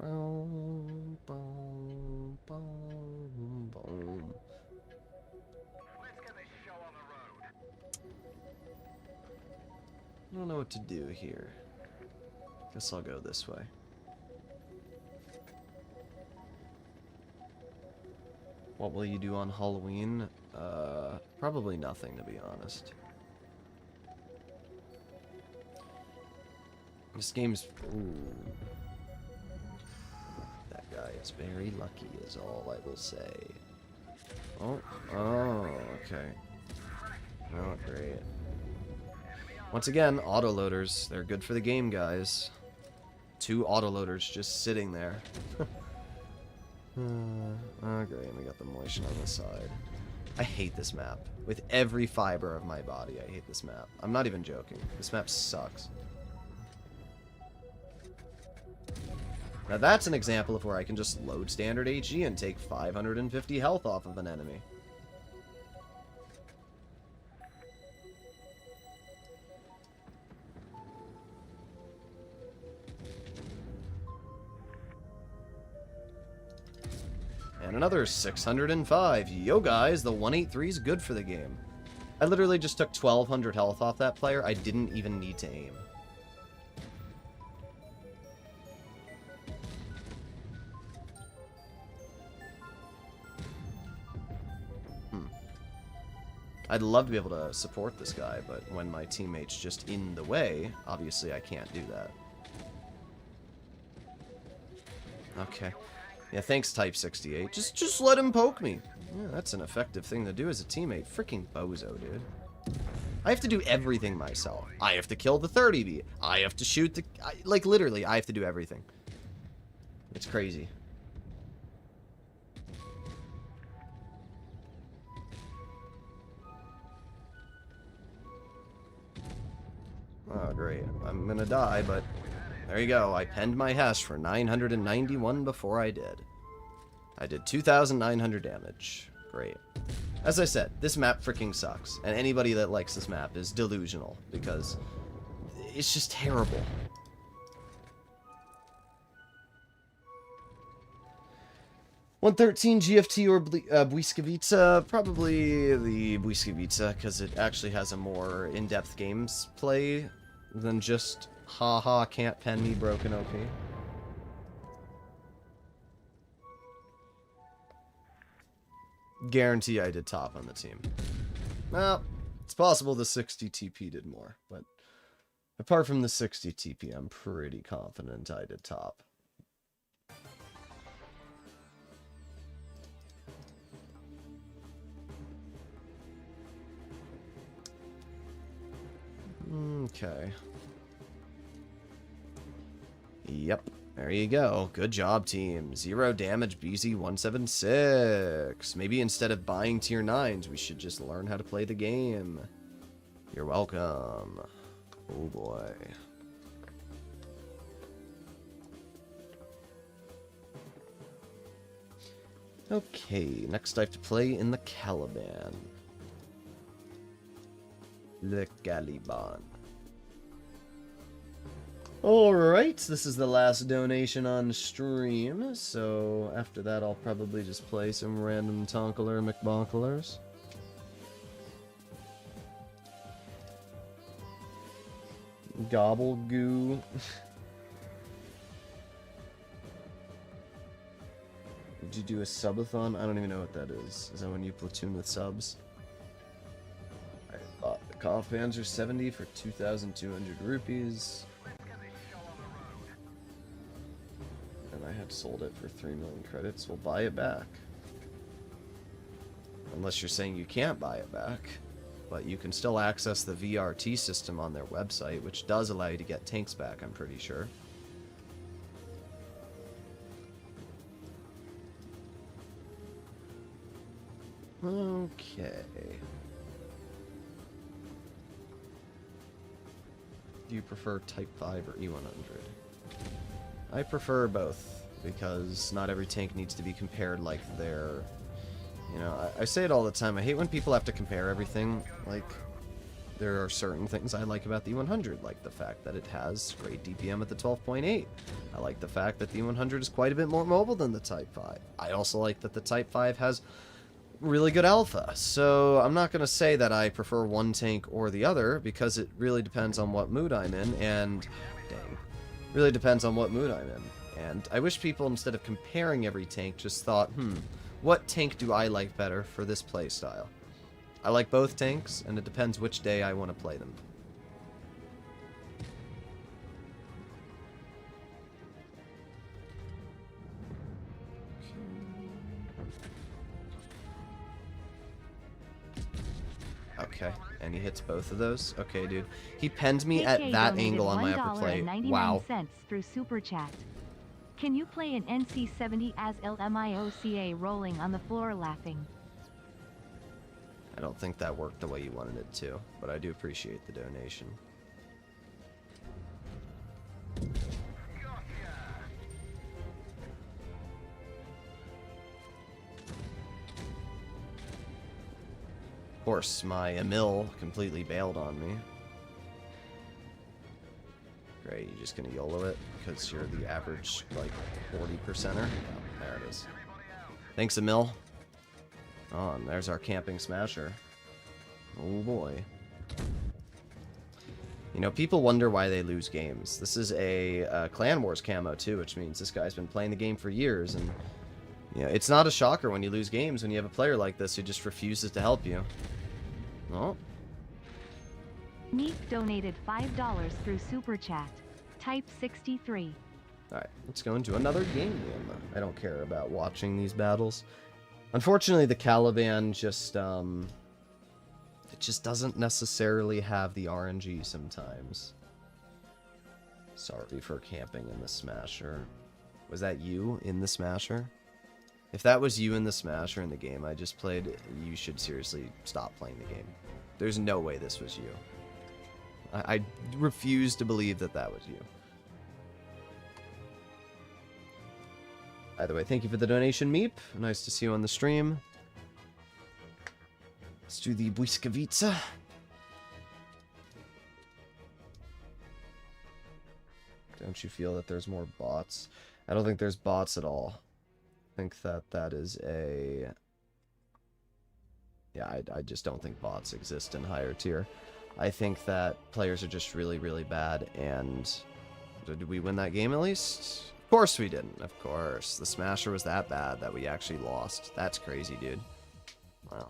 Boom, boom, boom, boom. Let's get this show on the road. I don't know what to do here. Guess I'll go this way. What will you do on Halloween? Probably nothing, to be honest. This game's... Ooh. That guy is very lucky, is all I will say. Oh, okay. Oh, great. Once again, autoloaders. They're good for the game, guys. 2 autoloaders just sitting there. Oh, great. We got the motion on the side. I hate this map. With every fiber of my body, I hate this map. I'm not even joking. This map sucks. Now that's an example of where I can just load standard HE and take 550 health off of an enemy. And another 605. Yo guys, the 183 is good for the game. I literally just took 1200 health off that player. I didn't even need to aim. I'd love to be able to support this guy, but when my teammate's just in the way, obviously I can't do that. Okay. Yeah, thanks, Type 68. Just let him poke me. Yeah, that's an effective thing to do as a teammate. Freaking bozo, dude. I have to do everything myself. I have to kill the 30B. I have to shoot the... like, literally, I have to do everything. It's crazy. Oh, great. I'm gonna die, but there you go. I penned my Hesh for 991 before I did. I did 2,900 damage. Great. As I said, this map freaking sucks. And anybody that likes this map is delusional, because it's just terrible. $113 GFT or Błyskawica? Probably the Błyskawica, because it actually has a more in-depth games play than just haha, can't pen me, broken OP. Guarantee I did top on the team. Well, it's possible the 60 TP did more, but apart from the 60 TP, I'm pretty confident I did top. Okay. Yep. There you go. Good job, team. 0 damage, BZ176. Maybe instead of buying tier 9s, we should just learn how to play the game. You're welcome. Oh boy. Okay, next I have to play in the Caliban. The Caliban. Alright, this is the last donation on stream, so after that I'll probably just play some random Tonkeler McBonkelers. Gobble Goo. Did you do a subathon? I don't even know what that is. Is that when you platoon with subs? I bought the Cough Panzer 70 for 2,200 rupees. And I had sold it for 3 million credits. We'll buy it back. Unless you're saying you can't buy it back. But you can still access the VRT system on their website, which does allow you to get tanks back, I'm pretty sure. Okay. Do you prefer Type 5 or E100? I prefer both, because not every tank needs to be compared like they're... You know, I say it all the time, I hate when people have to compare everything. Like, there are certain things I like about the E100, like the fact that it has great DPM at the 12.8. I like the fact that the E100 is quite a bit more mobile than the Type 5. I also like that the Type 5 has really good alpha. So I'm not going to say that I prefer one tank or the other, because it really depends on what mood I'm in, and... Dang. Really depends on what mood I'm in. And I wish people, instead of comparing every tank, just thought, what tank do I like better for this playstyle? I like both tanks, and it depends which day I want to play them. Okay, and he hits both of those? Okay, dude. He penned me KK at that donated angle on my upper plate. Wow. $1.99 through Super Chat. Can you play an NC70 as LMIOCA rolling on the floor laughing? I don't think that worked the way you wanted it to, but I do appreciate the donation. Of course, my Emil completely bailed on me. Great, you just gonna YOLO it because you're the average, like, 40%er? Yeah, there it is. Thanks, Emil. Oh, and there's our camping smasher. Oh boy. You know, people wonder why they lose games. This is a Clan Wars camo too, which means this guy's been playing the game for years, and you know, it's not a shocker when you lose games when you have a player like this who just refuses to help you. Oh. Neek donated $5 through Super Chat. Type 63. Alright, let's go into another game. I don't care about watching these battles. Unfortunately, the Caliban just, it just doesn't necessarily have the RNG sometimes. Sorry for camping in the Smasher. Was that you in the Smasher? If that was you in the Smasher in the game I just played, you should seriously stop playing the game. There's no way this was you. I refuse to believe that that was you. Either way, thank you for the donation, Meep. Nice to see you on the stream. Let's do the Błyskawica. Don't you feel that there's more bots? I don't think there's bots at all. I think that that is a... Yeah, I just don't think bots exist in higher tier. I think that players are just really, really bad, and... Did we win that game at least? Of course we didn't, of course. The Smasher was that bad that we actually lost. That's crazy, dude. Wow.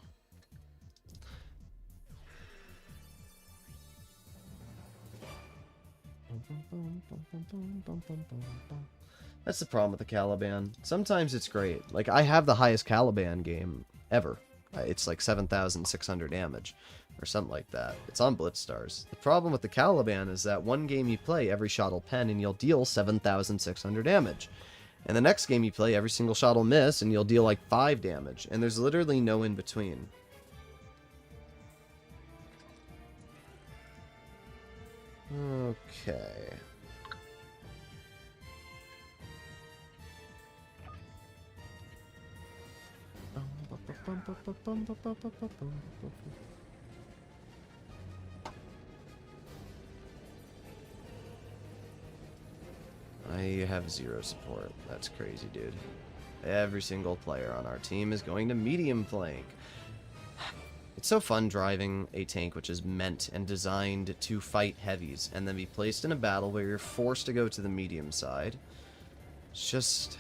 That's the problem with the Caliban. Sometimes it's great. Like, I have the highest Caliban game ever. It's like 7,600 damage, or something like that. It's on Blitzstars. The problem with the Caliban is that one game you play, every shot will pen, and you'll deal 7,600 damage. And the next game you play, every single shot will miss, and you'll deal like 5 damage. And there's literally no in-between. Okay. I have 0 support. That's crazy, dude. Every single player on our team is going to medium flank. It's so fun driving a tank which is meant and designed to fight heavies and then be placed in a battle where you're forced to go to the medium side. It's just...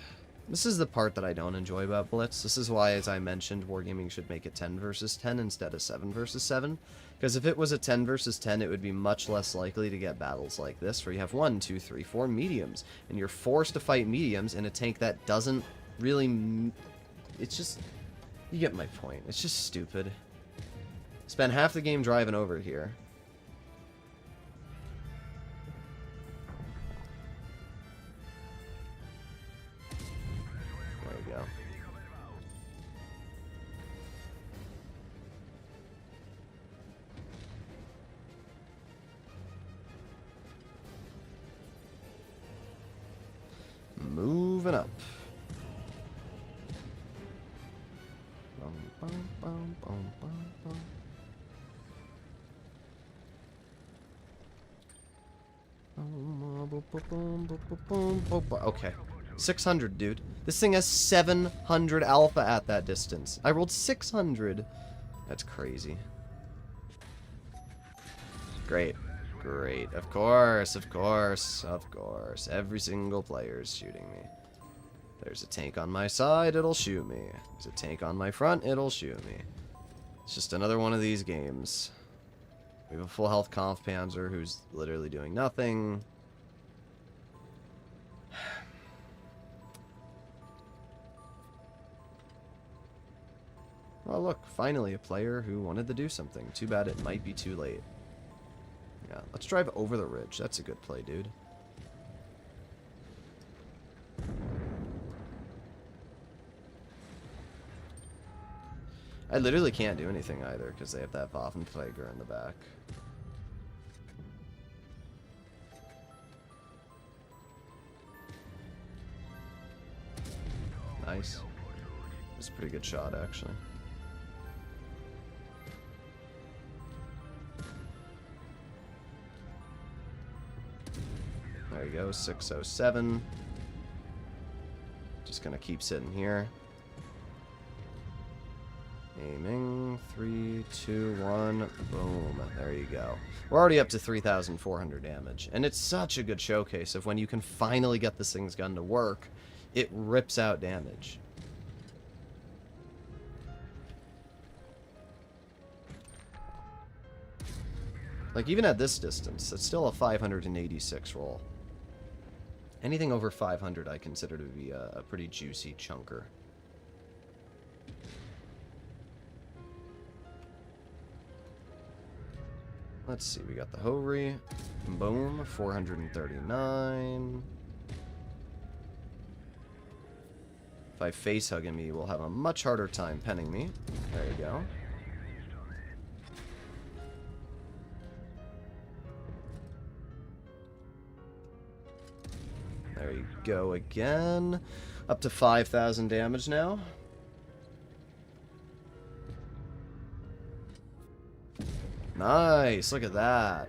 This is the part that I don't enjoy about Blitz. This is why, as I mentioned, Wargaming should make it 10 versus 10 instead of 7 versus 7. Because if it was a 10 versus 10, it would be much less likely to get battles like this, where you have 1, 2, 3, 4 mediums, and you're forced to fight mediums in a tank that doesn't really... It's just... You get my point. It's just stupid. Spend half the game driving over here. There you go. Moving up. Bum, bum, bum, bum, bum, bum. Okay. 600, dude. This thing has 700 alpha at that distance. I rolled 600. That's crazy. Great. Great. Of course, of course, of course. Every single player is shooting me. There's a tank on my side, it'll shoot me. There's a tank on my front, it'll shoot me. It's just another one of these games. We have a full health Conf Panzer who's literally doing nothing. Well, look, finally a player who wanted to do something. Too bad it might be too late. Yeah, let's drive over the ridge. That's a good play, dude. I literally can't do anything either because they have that Waffenpfleger in the back. Nice. It's a pretty good shot, actually. There you go, 607. Just gonna keep sitting here. Aiming. 3, 2, 1. Boom. There you go. We're already up to 3,400 damage. And it's such a good showcase of when you can finally get this thing's gun to work, it rips out damage. Like, even at this distance, it's still a 586 roll. Anything over 500 I consider to be a pretty juicy chunker. Let's see, we got the Hori. Boom, 439. If I face hug him, he will have a much harder time penning me. There you go. There you go again. Up to 5,000 damage now. Nice, look at that.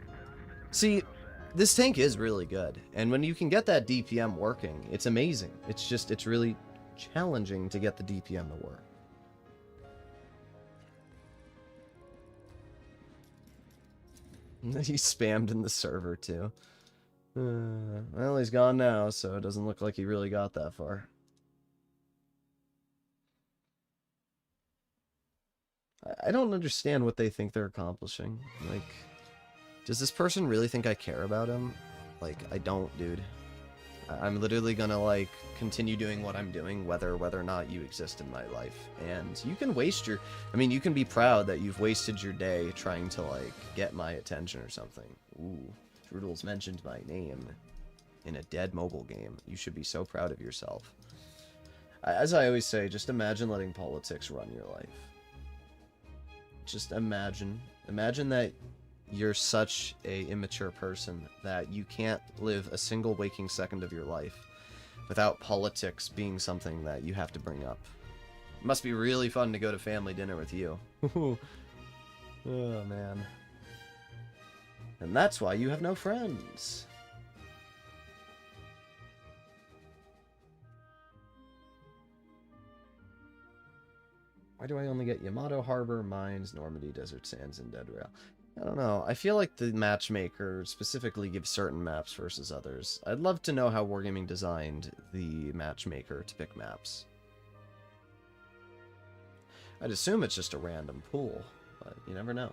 See, this tank is really good. And when you can get that DPM working, it's amazing. It's really challenging to get the DPM to work. He spammed in the server too. Well, he's gone now, so it doesn't look like he really got that far. I don't understand what they think they're accomplishing. Like, does this person really think I care about him? Like, I don't, dude. I'm literally gonna, like, continue doing what I'm doing, whether or not you exist in my life. And you can waste your... I mean, you can be proud that you've wasted your day trying to, like, get my attention or something. Ooh, Droodles mentioned my name in a dead mobile game. You should be so proud of yourself. As I always say, just imagine letting politics run your life. Just imagine that you're such a immature person that you can't live a single waking second of your life without politics being something that you have to bring up. It must be really fun to go to family dinner with you. Oh, man. And that's why you have no friends. Why do I only get Yamato Harbor, Mines, Normandy, Desert Sands, and Dead Rail? I don't know. I feel like the matchmaker specifically gives certain maps versus others. I'd love to know how Wargaming designed the matchmaker to pick maps. I'd assume it's just a random pool, but you never know.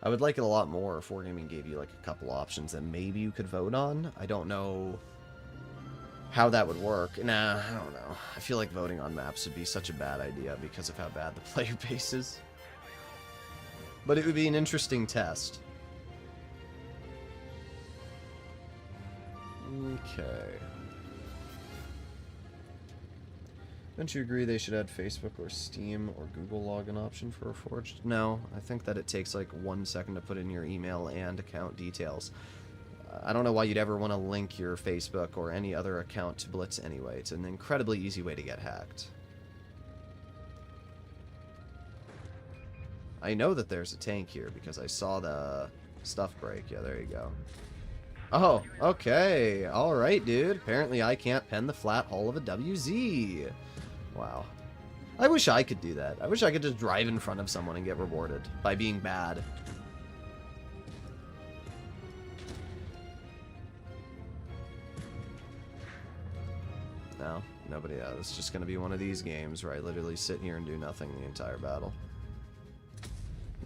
I would like it a lot more if Wargaming gave you like a couple options that maybe you could vote on. I don't know how that would work. Nah, I don't know. I feel like voting on maps would be such a bad idea because of how bad the player base is. But it would be an interesting test. Okay. Don't you agree they should add Facebook or Steam or Google login option for Reforged? No, I think that it takes like 1 second to put in your email and account details. I don't know why you'd ever want to link your Facebook or any other account to Blitz anyway. It's an incredibly easy way to get hacked. I know that there's a tank here because I saw the stuff break. Yeah, there you go. Oh, okay. Alright, dude. Apparently I can't pen the flat hull of a WZ. Wow. I wish I could do that. I wish I could just drive in front of someone and get rewarded by being bad. No, nobody. It's just going to be one of these games where I literally sit here and do nothing the entire battle.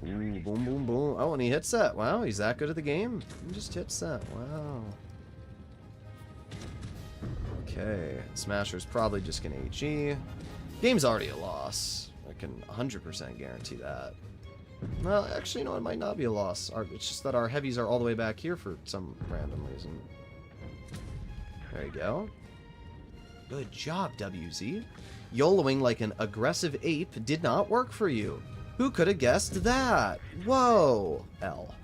Ooh, boom, boom, boom. Oh, and he hits that. Wow, he's that good at the game? He just hits that. Wow. Okay, Smasher's probably just going to HE. Game's already a loss. I can 100% guarantee that. Well, actually, no, it might not be a loss. It's just that our heavies are all the way back here for some random reason. There you go. Good job, WZ. YOLOing like an aggressive ape did not work for you. Who could have guessed that? Whoa. L.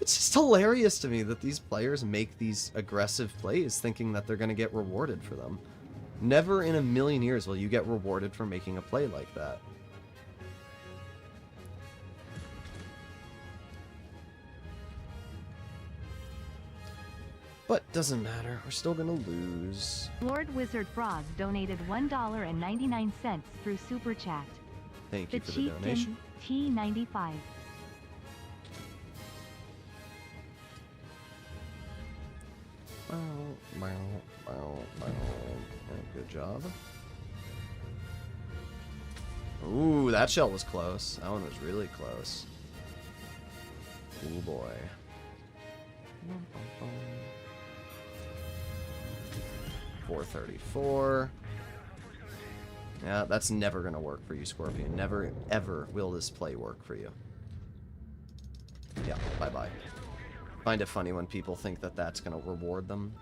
It's just hilarious to me that these players make these aggressive plays thinking that they're going to get rewarded for them. Never in a million years will you get rewarded for making a play like that. But doesn't matter. We're still gonna lose. Lord Wizard Frog donated $1.99 through Super Chat. Thank you for the donation. T95. Good job. Ooh, that shell was close. That one was really close. Ooh boy. 434. Yeah, that's never gonna work for you, Scorpion. Never, ever will this play work for you. Yeah, bye-bye. Find it funny when people think that that's gonna reward them.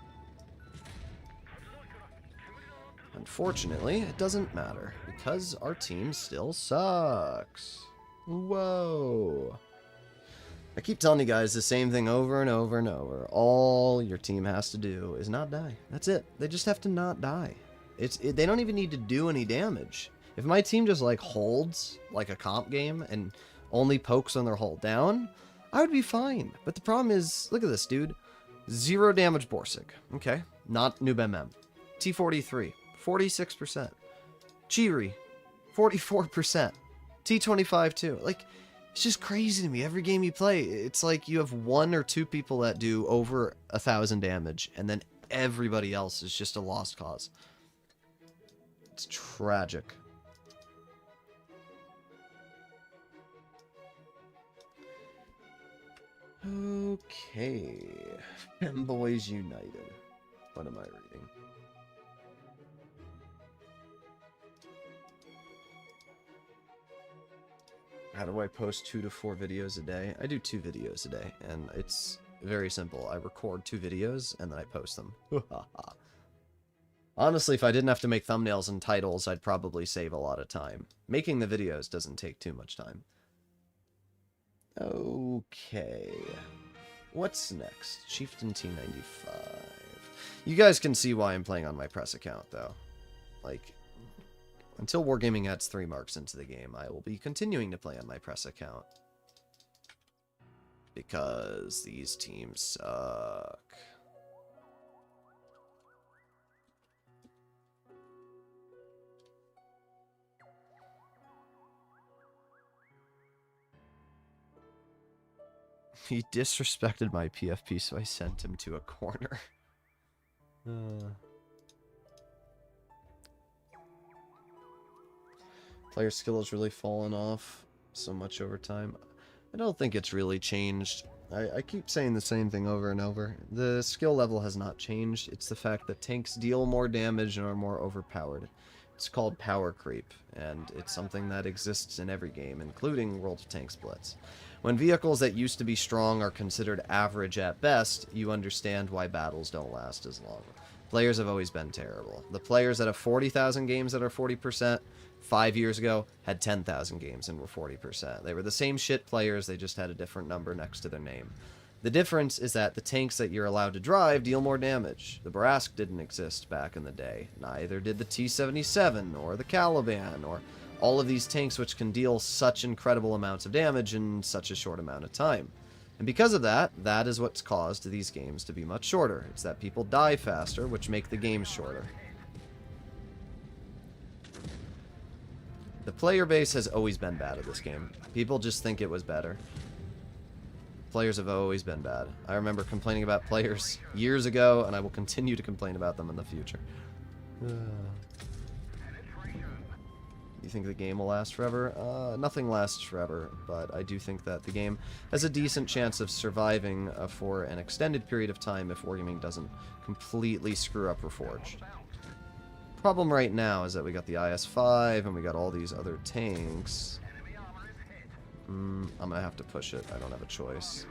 Unfortunately, it doesn't matter, because our team still sucks. Whoa. I keep telling you guys the same thing over and over and over. All your team has to do is not die. That's it. They just have to not die. They don't even need to do any damage. If my team just like holds like a comp game and only pokes on their hold down, I would be fine. But the problem is, look at this, dude. 0 damage Borsig. Okay. Not Noob MM. T43. 46%. Chiri. 44%. T25 too. Like, it's just crazy to me. Every game you play, it's like you have 1 or 2 people that do over 1,000 damage, and then everybody else is just a lost cause. It's tragic. Okay. Boys United. What am I reading? How do I post 2 to 4 videos a day? I do 2 videos a day, and it's very simple. I record 2 videos, and then I post them. Honestly, if I didn't have to make thumbnails and titles, I'd probably save a lot of time. Making the videos doesn't take too much time. Okay. What's next? Chieftain T95. You guys can see why I'm playing on my press account, though. Like, until Wargaming adds 3 marks into the game, I will be continuing to play on my press account. Because these teams suck. He disrespected my PFP, so I sent him to a corner. Player skill has really fallen off so much over time. I don't think it's really changed. I keep saying the same thing over and over. The skill level has not changed. It's the fact that tanks deal more damage and are more overpowered. It's called power creep, and it's something that exists in every game, including World of Tanks Blitz. When vehicles that used to be strong are considered average at best, you understand why battles don't last as long. Players have always been terrible. The players that have 40,000 games that are 40%, 5 years ago, had 10,000 games and were 40%. They were the same shit players, they just had a different number next to their name. The difference is that the tanks that you're allowed to drive deal more damage. The Barask didn't exist back in the day. Neither did the T-77 or the Caliban or all of these tanks which can deal such incredible amounts of damage in such a short amount of time. And because of that, that is what's caused these games to be much shorter. It's that people die faster, which make the games shorter. The player base has always been bad at this game. People just think it was better. Players have always been bad. I remember complaining about players years ago, and I will continue to complain about them in the future. You think the game will last forever? Nothing lasts forever, but I do think that the game has a decent chance of surviving for an extended period of time if Wargaming doesn't completely screw up Reforged. Problem right now is that we got the IS-5 and we got all these other tanks. I'm gonna have to push it. I don't have a choice.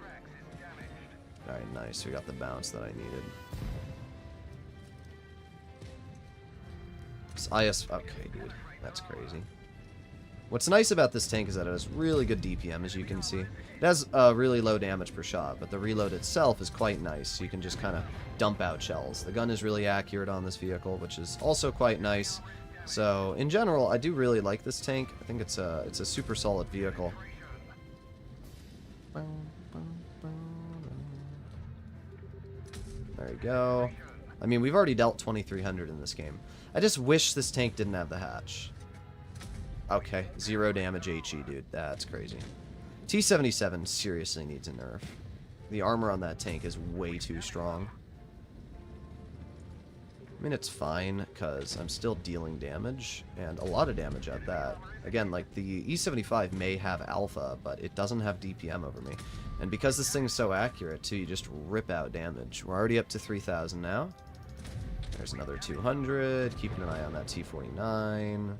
Alright, nice. We got the bounce that I needed. This IS... Okay, dude. That's crazy. What's nice about this tank is that it has really good DPM, as you can see. It has really low damage per shot, but the reload itself is quite nice. So you can just kind of dump out shells. The gun is really accurate on this vehicle, which is also quite nice. So, in general, I do really like this tank. I think it's a super solid vehicle. There you go. I mean, we've already dealt 2,300 in this game. I just wish this tank didn't have the hatch. Okay, 0 damage HE, dude. That's crazy. T-77 seriously needs a nerf. The armor on that tank is way too strong. I mean, it's fine, because I'm still dealing damage, and a lot of damage at that. Again, like, the E-75 may have alpha, but it doesn't have DPM over me. And because this thing's so accurate, too, you just rip out damage. We're already up to 3,000 now. There's another 200. Keeping an eye on that T-49.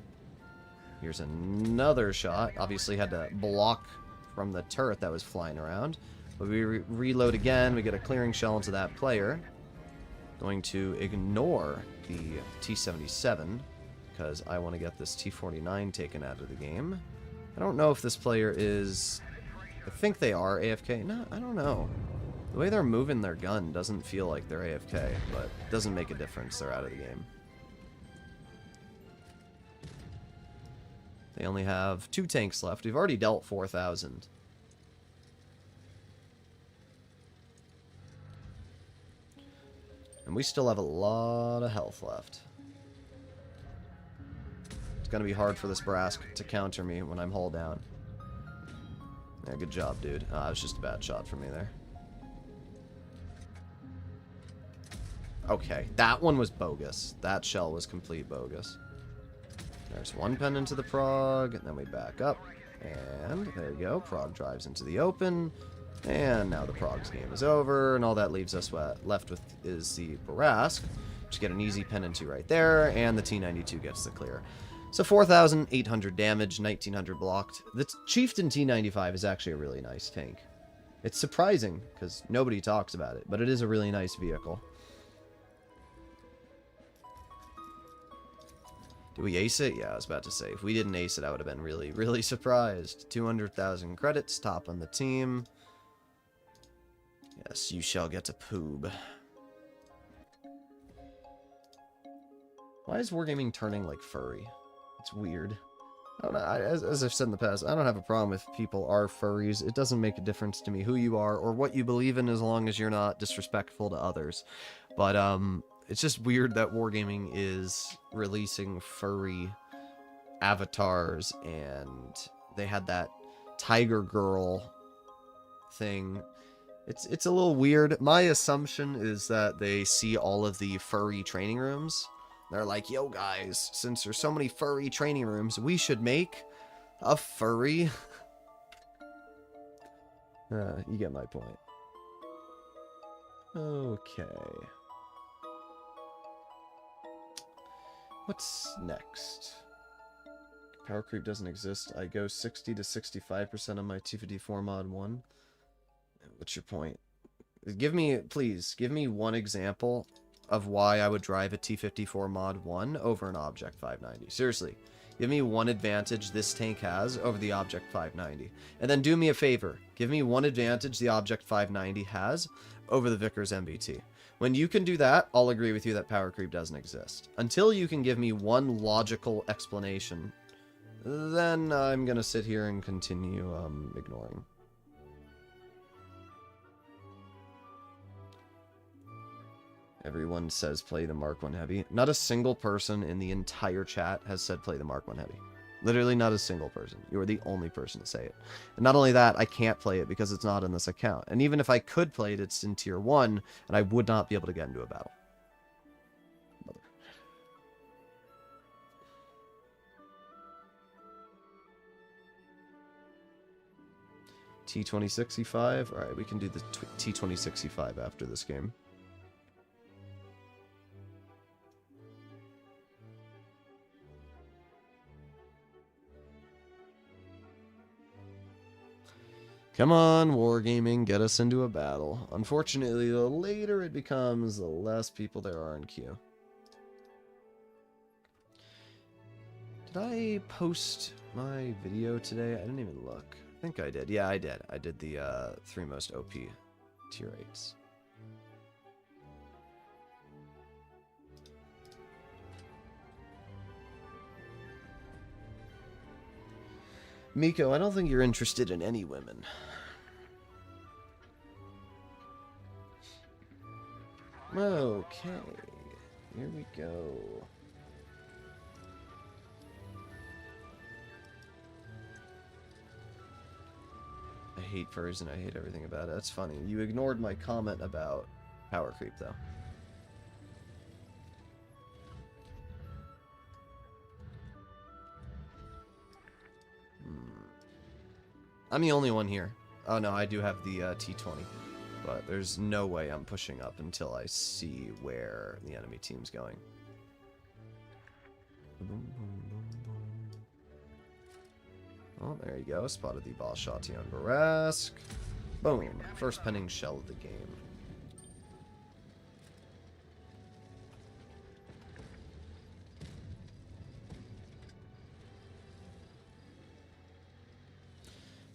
Here's another shot. Obviously had to block from the turret that was flying around. But we reload again. We get a clearing shell into that player. Going to ignore the T-77 because I want to get this T-49 taken out of the game. I don't know if this player is I think they are AFK. No, I don't know. The way they're moving their gun doesn't feel like they're AFK, but it doesn't make a difference. They're out of the game. They only have 2 tanks left. We've already dealt 4,000. And we still have a lot of health left. It's going to be hard for this Brask to counter me when I'm hull down. Yeah, good job, dude. It was just a bad shot for me there. Okay, that one was bogus. That shell was complete bogus. There's one pen into the prog, and then we back up. And there you go. Prog drives into the open. And now the prog's game is over, and all that leaves us left with is the Barask. Just get an easy pen into right there, and the T92 gets the clear. So 4,800 damage, 1,900 blocked. The Chieftain T95 is actually a really nice tank. It's surprising, because nobody talks about it, but it is a really nice vehicle. Did we ace it? Yeah, I was about to say. If we didn't ace it, I would have been really, really surprised. 200,000 credits, top on the team. Yes, you shall get a poob. Why is Wargaming turning, like, furry? It's weird. I don't know. As I've said in the past, I don't have a problem if people are furries. It doesn't make a difference to me who you are or what you believe in as long as you're not disrespectful to others. But, it's just weird that Wargaming is releasing furry avatars, and they had that Tiger Girl thing. It's a little weird. My assumption is that they see all of the furry training rooms. They're like, yo guys, since there's so many furry training rooms, we should make a furry. You get my point. Okay. What's next? Power creep doesn't exist. I go 60 to 65% on my T54 mod 1. What's your point? Please, give me one example of why I would drive a T54 mod 1 over an Object 590. Seriously, give me one advantage this tank has over the Object 590. And then do me a favor. Give me one advantage the Object 590 has over the Vickers MBT. When you can do that, I'll agree with you that power creep doesn't exist. Until you can give me one logical explanation, then I'm going to sit here and continue ignoring. Everyone says play the Mark 1 Heavy. Not a single person in the entire chat has said play the Mark 1 Heavy. Literally not a single person. You are the only person to say it. And not only that, I can't play it because it's not in this account. And even if I could play it, it's in tier 1, and I would not be able to get into a battle. Mother. T2065? Alright, we can do the T2065 after this game. Come on, Wargaming, get us into a battle. Unfortunately, the later it becomes, the less people there are in queue. Did I post my video today? I didn't even look. I think I did. Yeah, I did. I did the 3 most OP tier 8s. Miko, I don't think you're interested in any women. Okay, here we go. I hate furs and I hate everything about it. That's funny. You ignored my comment about power creep, though. I'm the only one here. Oh no, I do have the T20. But there's no way I'm pushing up until I see where the enemy team's going. Oh, there you go. Spotted the boss shot on Barask. Boom. First penning shell of the game.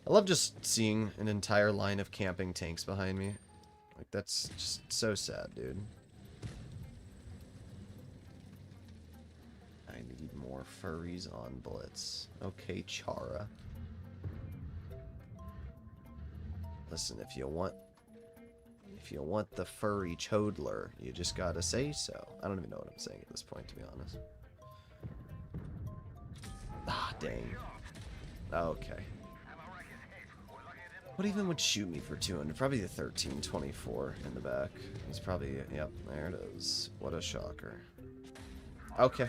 I love just seeing an entire line of camping tanks behind me. Like, that's just so sad, dude. I need more furries on Blitz. Okay, Chara. Listen, if you want the furry chodler, you just gotta say so. I don't even know what I'm saying at this point, to be honest. Ah, dang. Okay. What even would shoot me for 200? Probably the 1324 in the back. He's probably, yep, there it is. What a shocker. Okay.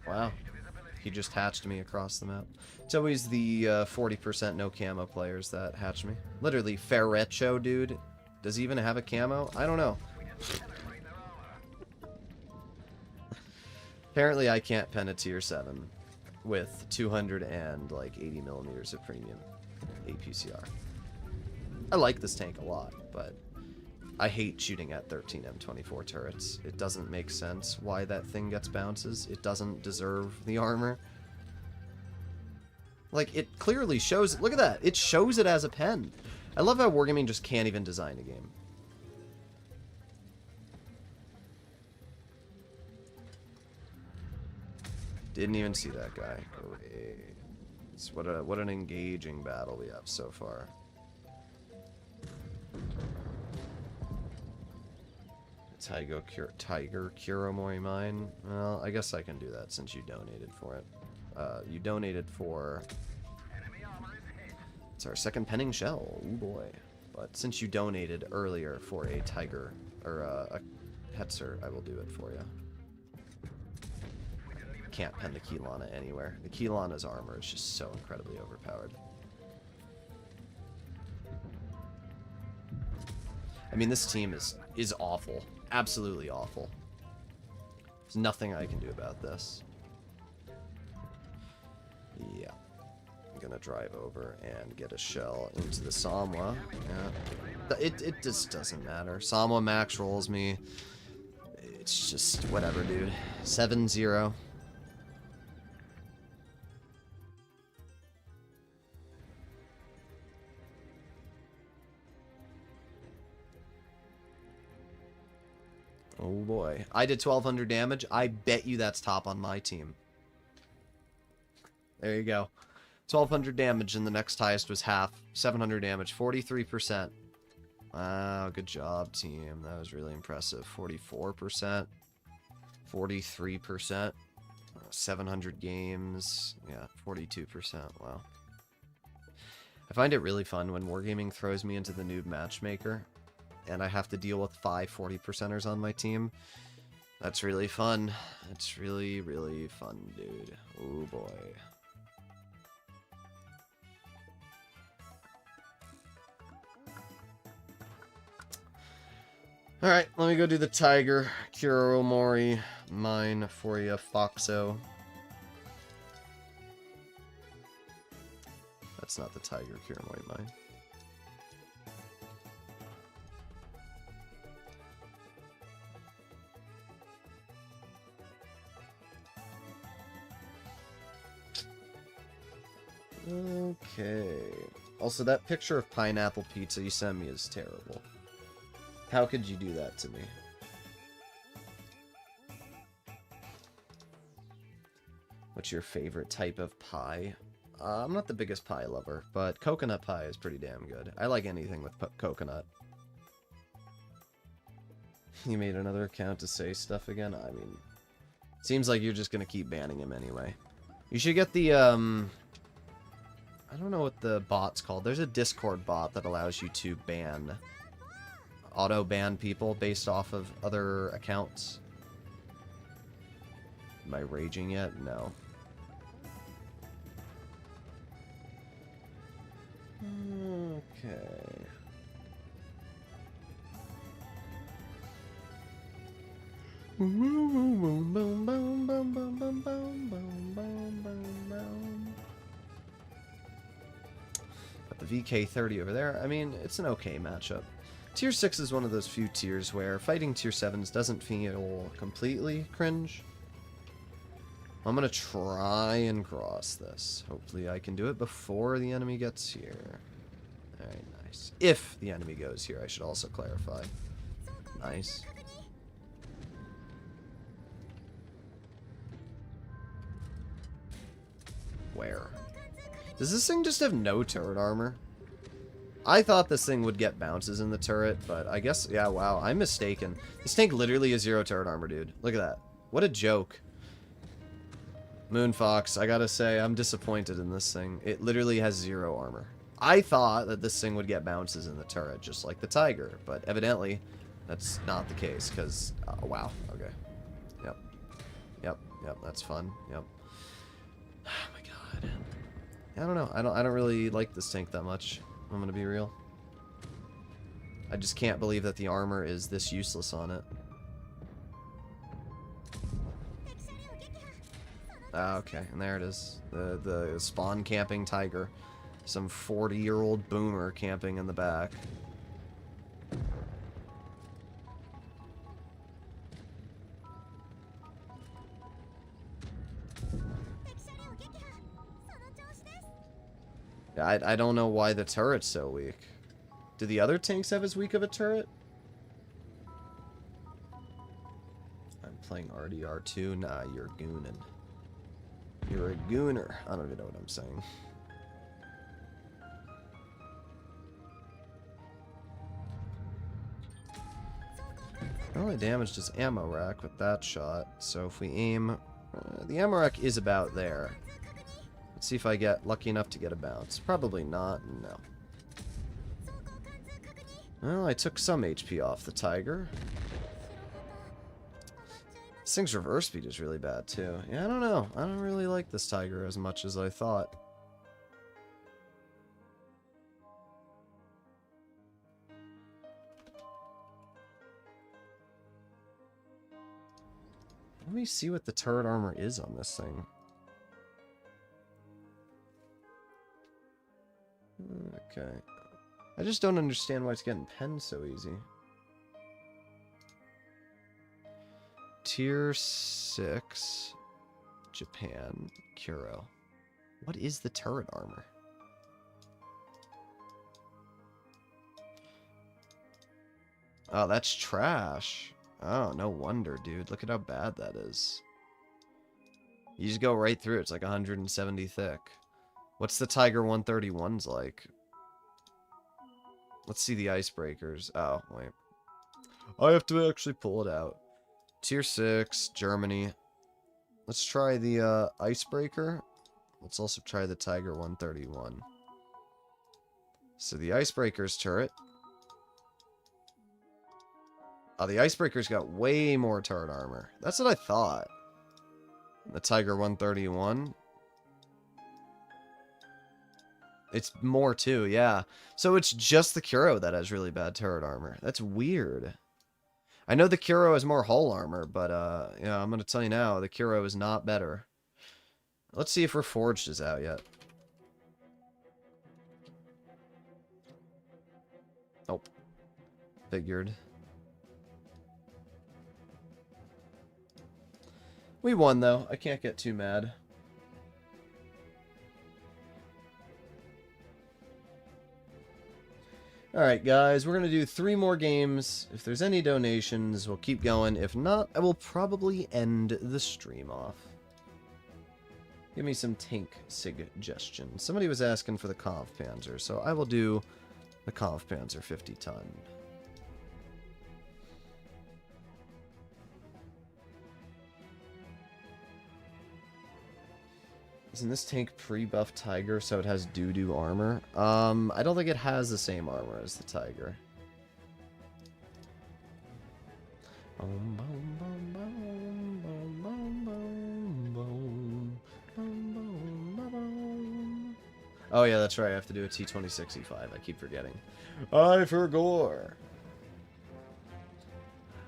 Wow. He just hatched me across the map. It's always the 40% no camo players that hatch me. Literally, Ferrecho, dude. Does he even have a camo? I don't know. Apparently, I can't pen a tier 7 with 280 millimeters of premium APCR. I like this tank a lot, but I hate shooting at 13 M24 turrets. It doesn't make sense why that thing gets bounces. It doesn't deserve the armor. Like, it clearly shows it. Look at that. It shows it as a pen. I love how Wargaming just can't even design a game. Didn't even see that guy. Great. What an engaging battle we have so far. Tiger Curo mine. Well, I guess I can do that since you donated for it. You donated for... It's our second penning shell. Ooh boy. But since you donated earlier for a Tiger, or a Hetzer, I will do it for you. Can't pen the Keylana anywhere. The Keylana's armor is just so incredibly overpowered. I mean, this team is awful. Absolutely awful. There's nothing I can do about this. Yeah. I'm gonna drive over and get a shell into the Samwa. Yeah. It just doesn't matter. Samwa max rolls me. It's just whatever, dude. 7-0. Oh boy. I did 1200 damage. I bet you that's top on my team. There you go. 1200 damage and the next highest was half. 700 damage. 43%. Wow, good job, team. That was really impressive. 44%. 43%. 700 games. Yeah, 42%. Wow. I find it really fun when Wargaming throws me into the noob matchmaker and I have to deal with 5 40%ers on my team. That's really fun. It's really, really fun, dude. Oh boy. Alright, let me go do the Tiger Curo Mori mine for you, Foxo. That's not the Tiger Curo Mori mine. Okay. Also, that picture of pineapple pizza you sent me is terrible. How could you do that to me? What's your favorite type of pie? I'm not the biggest pie lover, but coconut pie is pretty damn good. I like anything with coconut. You made another account to say stuff again? I mean, seems like you're just gonna keep banning him anyway. You should get the, I don't know what the bot's called. There's a Discord bot that allows you to auto-ban people based off of other accounts. Am I raging yet? No. Okay. Got the VK30 over there. I mean, it's an okay matchup. Tier 6 is one of those few tiers where fighting Tier 7s doesn't feel completely cringe. I'm gonna try and cross this. Hopefully I can do it before the enemy gets here. Alright, nice. If the enemy goes here, I should also clarify. Nice. Where? Does this thing just have no turret armor? I thought this thing would get bounces in the turret, but I guess, yeah, wow, I'm mistaken. This tank literally has 0 turret armor, dude. Look at that. What a joke. Moonfox, I gotta say, I'm disappointed in this thing. It literally has 0 armor. I thought that this thing would get bounces in the turret, just like the Tiger, but evidently, that's not the case, because, oh, wow, okay. Yep, that's fun, yep. Oh my god. I don't know, I don't really like this tank that much. I'm gonna be real. I just can't believe that the armor is this useless on it. Ah, okay, and there it is. The spawn camping Tiger. Some 40-year-old boomer camping in the back. I don't know why the turret's so weak. Do the other tanks have as weak of a turret? I'm playing RDR2. Nah, you're goonin'. You're a gooner. I don't even know what I'm saying. I only damaged his ammo rack with that shot, so if we aim... the ammo rack is about there. Let's see if I get lucky enough to get a bounce. Probably not, no. Well, I took some HP off the Tiger. This thing's reverse speed is really bad, too. Yeah, I don't know. I don't really like this Tiger as much as I thought. Let me see what the turret armor is on this thing. Okay. I just don't understand why it's getting penned so easy. Tier 6, Japan, Curo. What is the turret armor? Oh, that's trash. Oh, no wonder, dude. Look at how bad that is. You just go right through it. It's like 170 thick. What's the Tiger 131's like? Let's see the icebreakers. Oh, wait. I have to actually pull it out. Tier 6, Germany. Let's try the icebreaker. Let's also try the Tiger 131. So the icebreaker's turret. Oh, the icebreaker's got way more turret armor. That's what I thought. The Tiger 131. It's more too, yeah. So it's just the Curo that has really bad turret armor. That's weird. I know the Curo has more hull armor, but yeah, I'm gonna tell you now, the Curo is not better. Let's see if Reforged is out yet. Nope. Figured. We won though. I can't get too mad. Alright guys, we're going to do 3 more games. If there's any donations, we'll keep going. If not, I will probably end the stream off. Give me some tank suggestions. Somebody was asking for the Kampfpanzer, so I will do the Kampfpanzer 50 ton. Isn't this tank pre-buff Tiger, so it has doo-doo armor? I don't think it has the same armor as the Tiger. Oh yeah, that's right, I have to do a T-26E5, I keep forgetting. I forgot.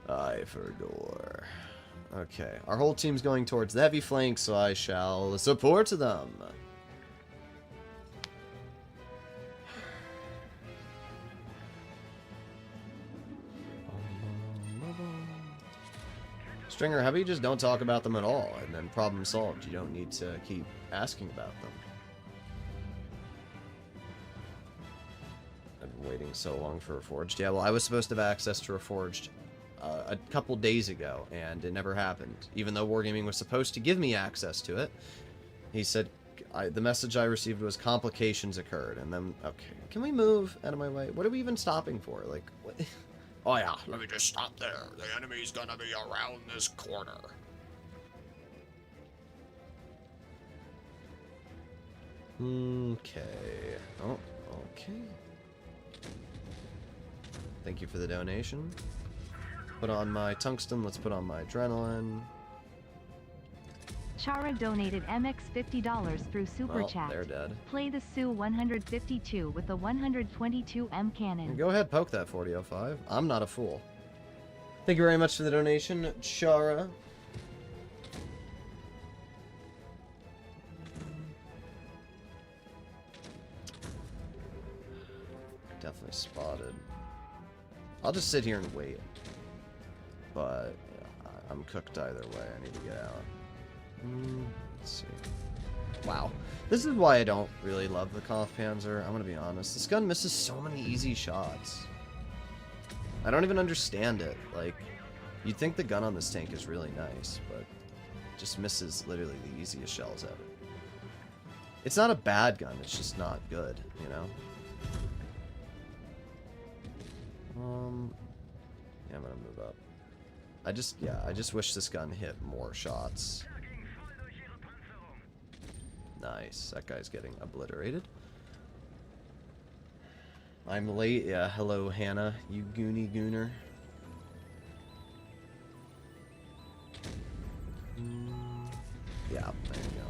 I forgot. Okay, our whole team's going towards the heavy flank, so I shall support them. Stringer, how about you just don't talk about them at all, and then problem solved. You don't need to keep asking about them. taking so long for Reforged. Yeah, well, I was supposed to have access to Reforged a couple days ago, and it never happened. Even though Wargaming was supposed to give me access to it, he said the message I received was complications occurred. And then, okay, can we move out of my way? What are we even stopping for? Like, what? Oh yeah, let me just stop there. The enemy's gonna be around this corner. Okay. Oh, okay. Thank you for the donation. Put on my tungsten, let's put on my adrenaline. Chara donated MX $50 through Super Chat. They're dead. Play the Su-152 with the 122M cannon. Go ahead, poke that 4005. I'm not a fool. Thank you very much for the donation, Chara. Definitely spotted. I'll just sit here and wait. But I'm cooked either way. I need to get out. Let's see. Wow. This is why I don't really love the Kampfpanzer. I'm gonna be honest. This gun misses so many easy shots. I don't even understand it. Like, you'd think the gun on this tank is really nice, but it just misses literally the easiest shells ever. It's not a bad gun, it's just not good, you know? Yeah, I'm gonna move up. I just wish this gun hit more shots. Nice. That guy's getting obliterated. I'm late. Yeah, hello, Hannah, you goony gooner. Yeah, there you go.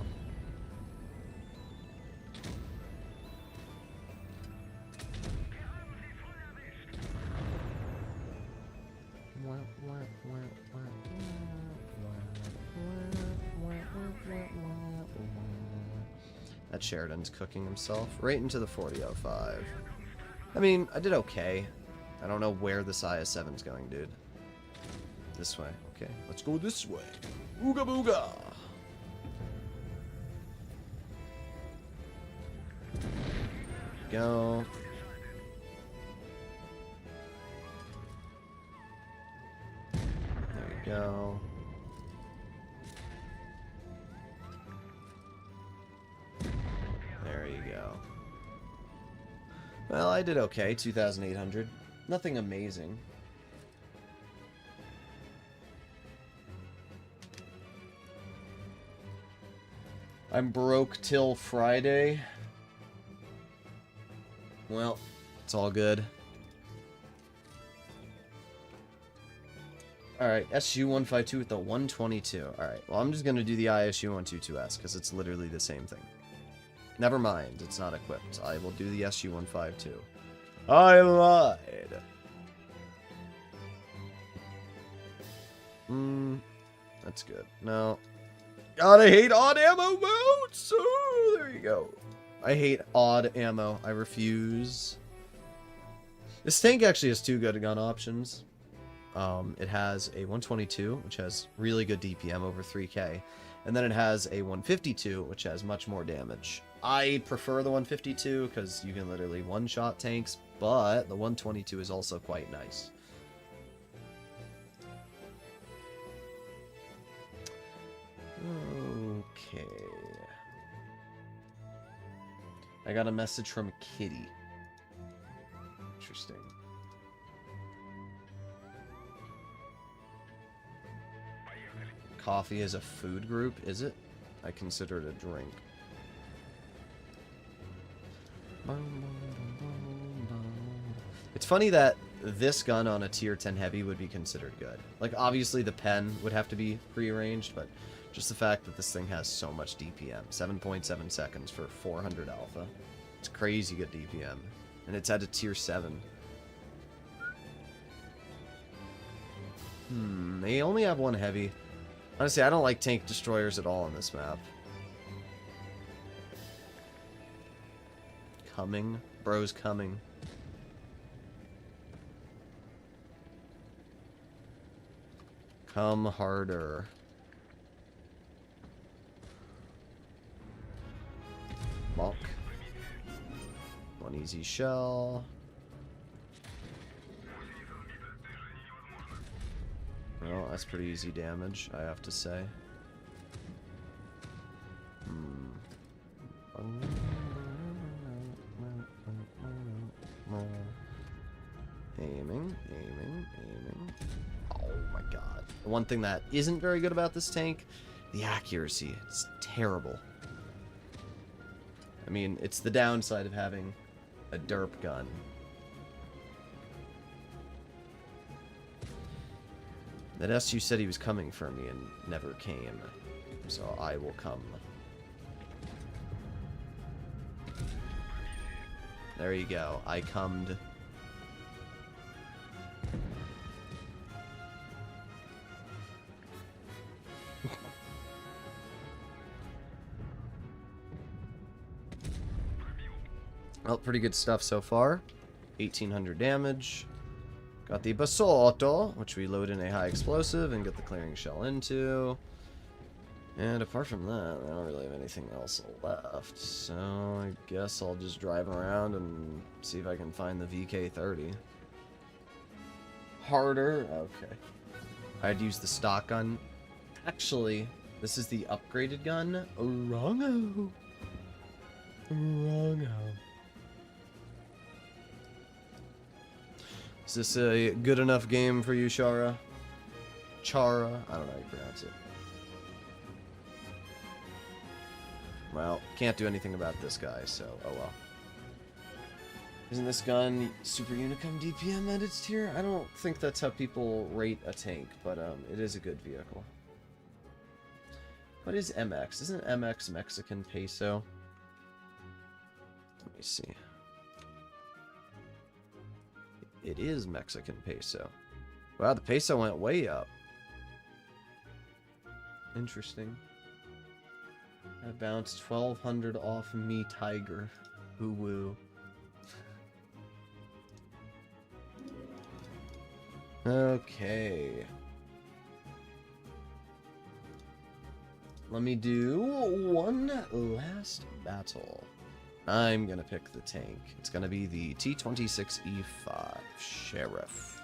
That Sheridan's cooking himself right into the 4005. I mean, I did okay. I don't know where this IS-7's going, dude. This way. Okay, let's go this way. Ooga booga! Go. There we go. There you go. Well, I did okay. 2,800. Nothing amazing. I'm broke till Friday. Well, it's all good. Alright, SU-152 with the 122. Alright, well, I'm just going to do the ISU-122S, because it's literally the same thing. Never mind, it's not equipped. I will do the SU-152. I lied! That's good. No. God, I hate odd ammo modes! Oh, there you go. I hate odd ammo. I refuse. This tank actually has two good gun options. It has a 122, which has really good DPM over 3k, and then it has a 152, which has much more damage. I prefer the 152 because you can literally one-shot tanks, but the 122 is also quite nice. Okay. I got a message from Kitty. Interesting. Coffee is a food group, is it? I consider it a drink. It's funny that this gun on a tier 10 heavy would be considered good. Like, obviously the pen would have to be prearranged, but just the fact that this thing has so much DPM. 7.7 seconds for 400 alpha. It's crazy good DPM. And it's at a tier 7. They only have one heavy. Honestly, I don't like tank destroyers at all on this map. Coming. Bro's coming. Come harder. Bonk. One easy shell. Well, that's pretty easy damage, I have to say. Aiming. Oh my god. The one thing that isn't very good about this tank, the accuracy. It's terrible. I mean, it's the downside of having a derp gun. That SU said he was coming for me and never came. So I will come. There you go. I cummed. Well, pretty good stuff so far. 1800 damage. Got the Basotto, which we load in a high explosive and get the clearing shell into. And apart from that, I don't really have anything else left. So I guess I'll just drive around and see if I can find the VK-30. Harder? Okay. I'd use the stock gun. Actually, this is the upgraded gun. Wrongo. Is this a good enough game for you, Chara? Chara? I don't know how you pronounce it. Well, can't do anything about this guy, so oh well. Isn't this gun Super Unicum DPM at its tier? I don't think that's how people rate a tank, but it is a good vehicle. What is MX? Isn't MX Mexican peso? Let me see. It is Mexican peso. Wow, the peso went way up. Interesting. I bounced 1200 off me, Tiger. Ooh woo. Okay. Let me do one last battle. I'm gonna pick the tank. It's gonna be the T-26E5 Sheriff.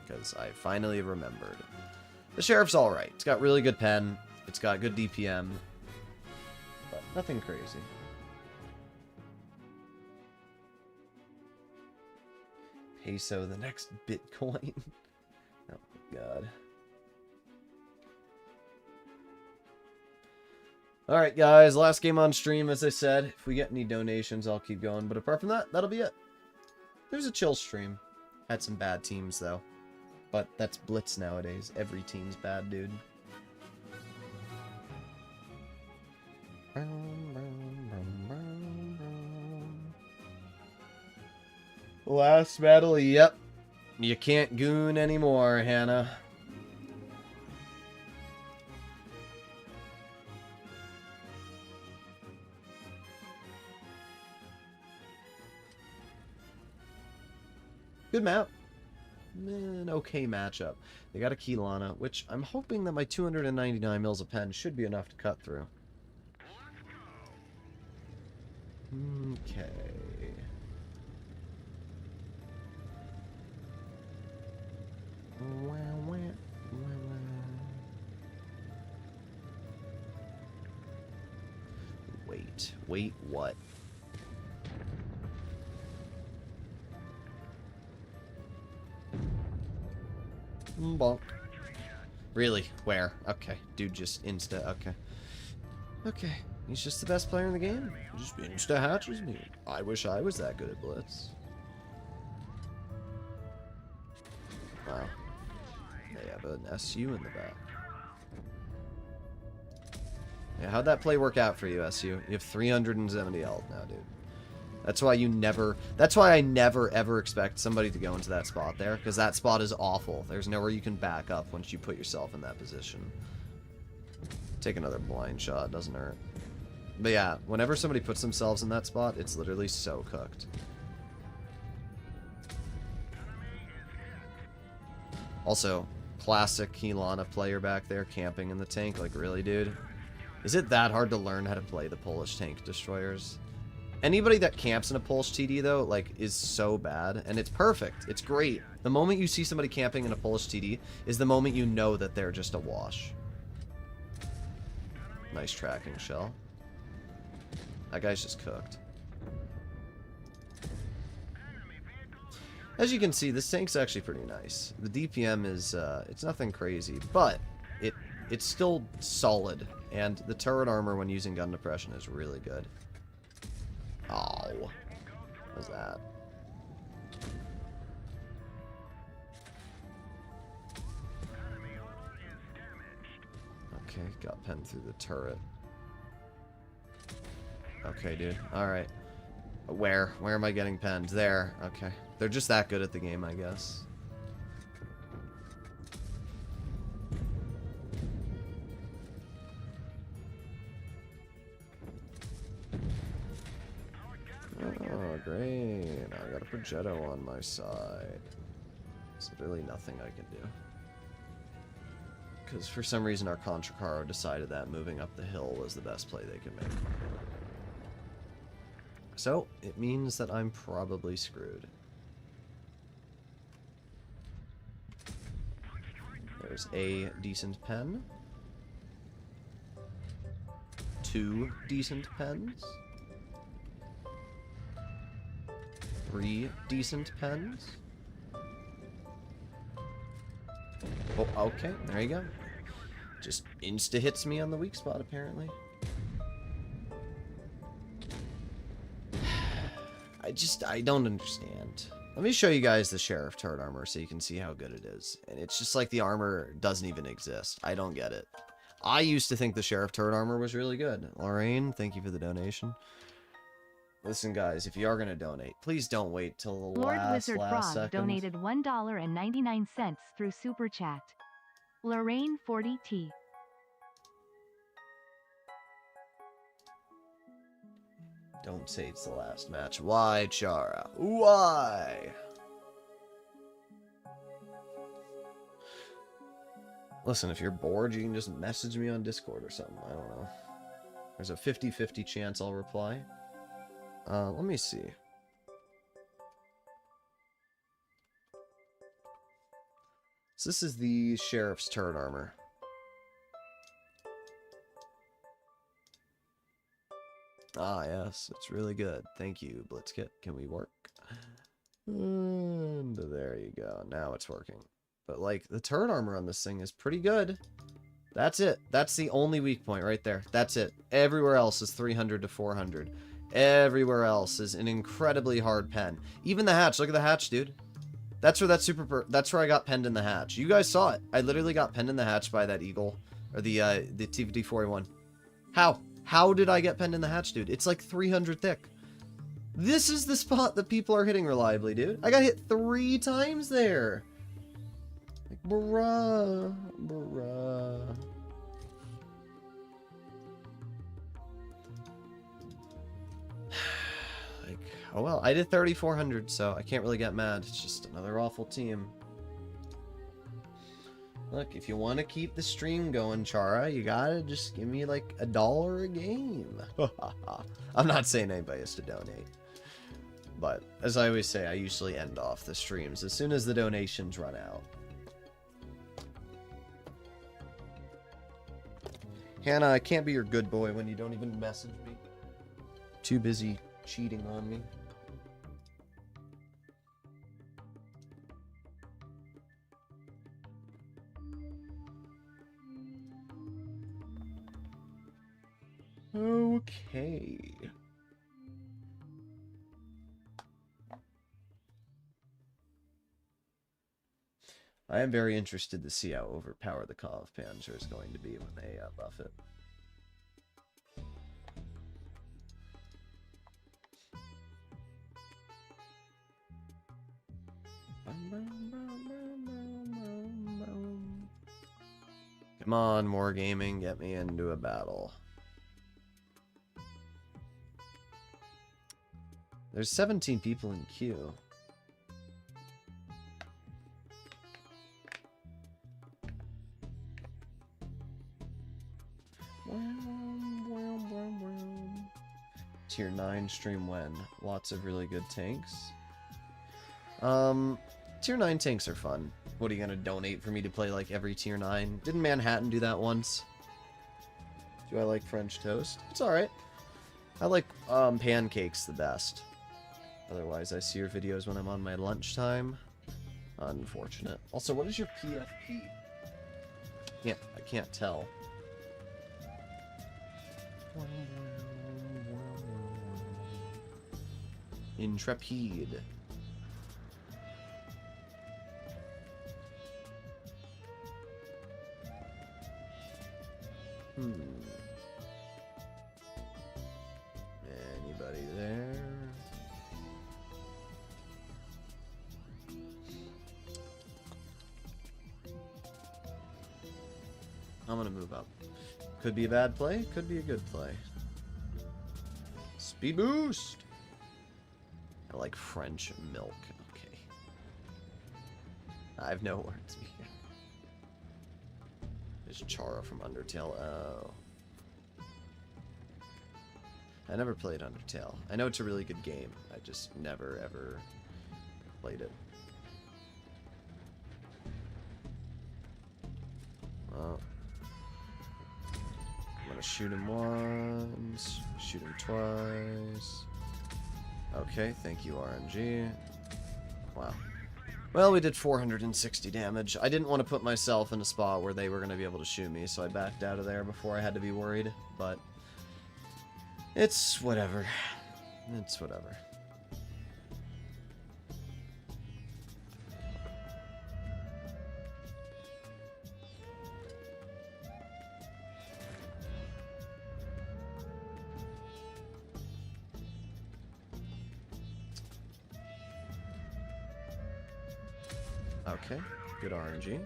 Because I finally remembered. The Sheriff's alright. It's got really good pen. It's got good DPM. But nothing crazy. Peso, the next Bitcoin. Oh my god. Alright guys, last game on stream, as I said. If we get any donations, I'll keep going. But apart from that, that'll be it. There's a chill stream. Had some bad teams, though. But that's Blitz nowadays. Every team's bad, dude. Last battle, yep. You can't goon anymore, Hannah. Good map. An okay matchup. They got a Keylana, which I'm hoping that my 299 mils of pen should be enough to cut through. Okay. Wait, what? Bonk. Really? Where? Okay. Dude just insta. Okay. Okay. He's just the best player in the game. He just insta hatches me. I wish I was that good at Blitz. Wow. They have an SU in the back. Yeah, how'd that play work out for you, SU? You have 370 health now, dude. That's why you never... That's why I never, ever expect somebody to go into that spot there. Because that spot is awful. There's nowhere you can back up once you put yourself in that position. Take another blind shot. Doesn't hurt. But yeah, whenever somebody puts themselves in that spot, it's literally so cooked. Also, classic Keylana player back there camping in the tank. Like, really, dude? Is it that hard to learn how to play the Polish tank destroyers? Anybody that camps in a Polish TD, though, like, is so bad. And it's perfect. It's great. The moment you see somebody camping in a Polish TD is the moment you know that they're just a wash. Nice tracking shell. That guy's just cooked. As you can see, this tank's actually pretty nice. The DPM is, it's nothing crazy, but it's still solid. And the turret armor when using gun depression is really good. Oh. What was that? Okay, got penned through the turret. Okay, dude. Alright. Where? Where am I getting penned? There. Okay. They're just that good at the game, I guess. Oh, great. I got a Progetto on my side. There's really nothing I can do. Because for some reason our Contra Caro decided that moving up the hill was the best play they could make. So, it means that I'm probably screwed. There's a decent pen. 2 decent pens. 3 decent pens. Oh, okay, there you go. Just insta-hits me on the weak spot, apparently. I don't understand. Let me show you guys the Sheriff turret armor so you can see how good it is. And it's just like the armor doesn't even exist. I don't get it. I used to think the Sheriff turret armor was really good. Lorraine, thank you for the donation. Listen, guys, if you are going to donate, please don't wait till the Lord last Wizard Frog second. donated $1.99 through Super Chat. Lorraine 40T. Don't say it's the last match. Why, Chara? Why? Listen, if you're bored, you can just message me on Discord or something. I don't know. There's a 50-50 chance I'll reply. Let me see. So this is the Sheriff's turret armor. Ah, yes, it's really good. Thank you, Blitzkit. Can we work? And there you go. Now it's working. But, like, the turret armor on this thing is pretty good. That's it. That's the only weak point right there. That's it. Everywhere else is 300 to 400. Everywhere else is an incredibly hard pen. Even the hatch. Look at the hatch, dude. That's where that's where I got penned in the hatch. You guys saw it. I literally got penned in the hatch by that eagle. Or the TVD-41. How? How did I get penned in the hatch, dude? It's like 300 thick. This is the spot that people are hitting reliably, dude. I got hit 3 times there. Like, bruh. Bruh. Like, oh well. I did 3,400, so I can't really get mad. It's just another awful team. Look, if you want to keep the stream going, Chara, you gotta just give me like $1 a game. I'm not saying anybody has to donate. But, as I always say, I usually end off the streams as soon as the donations run out. Hannah, I can't be your good boy when you don't even message me. Too busy cheating on me. Okay. I am very interested to see how overpowered the Call of Panzer is going to be when they buff it. Come on, more gaming, get me into a battle. There's 17 people in queue. Tier 9 stream when? Lots of really good tanks. Tier 9 tanks are fun. What are you gonna donate for me to play like every tier 9? Didn't Manhattan do that once? Do I like French toast? It's alright. I like pancakes the best. Otherwise, I see your videos when I'm on my lunchtime. Unfortunate. Also, what is your PFP? Yeah, I can't tell. Intrepid. Anybody there? I'm gonna move up. Could be a bad play, could be a good play. Speed boost! I like French milk. Okay. I have no words here. There's Curo from Undertale. Oh. I never played Undertale. I know it's a really good game. I just never, ever played it. Well, I'm gonna shoot him once, shoot him twice. Okay, thank you, RNG. Wow. Well, we did 460 damage. I didn't want to put myself in a spot where they were going to be able to shoot me, so I backed out of there before I had to be worried, but it's whatever. It's whatever. Okay, good RNG.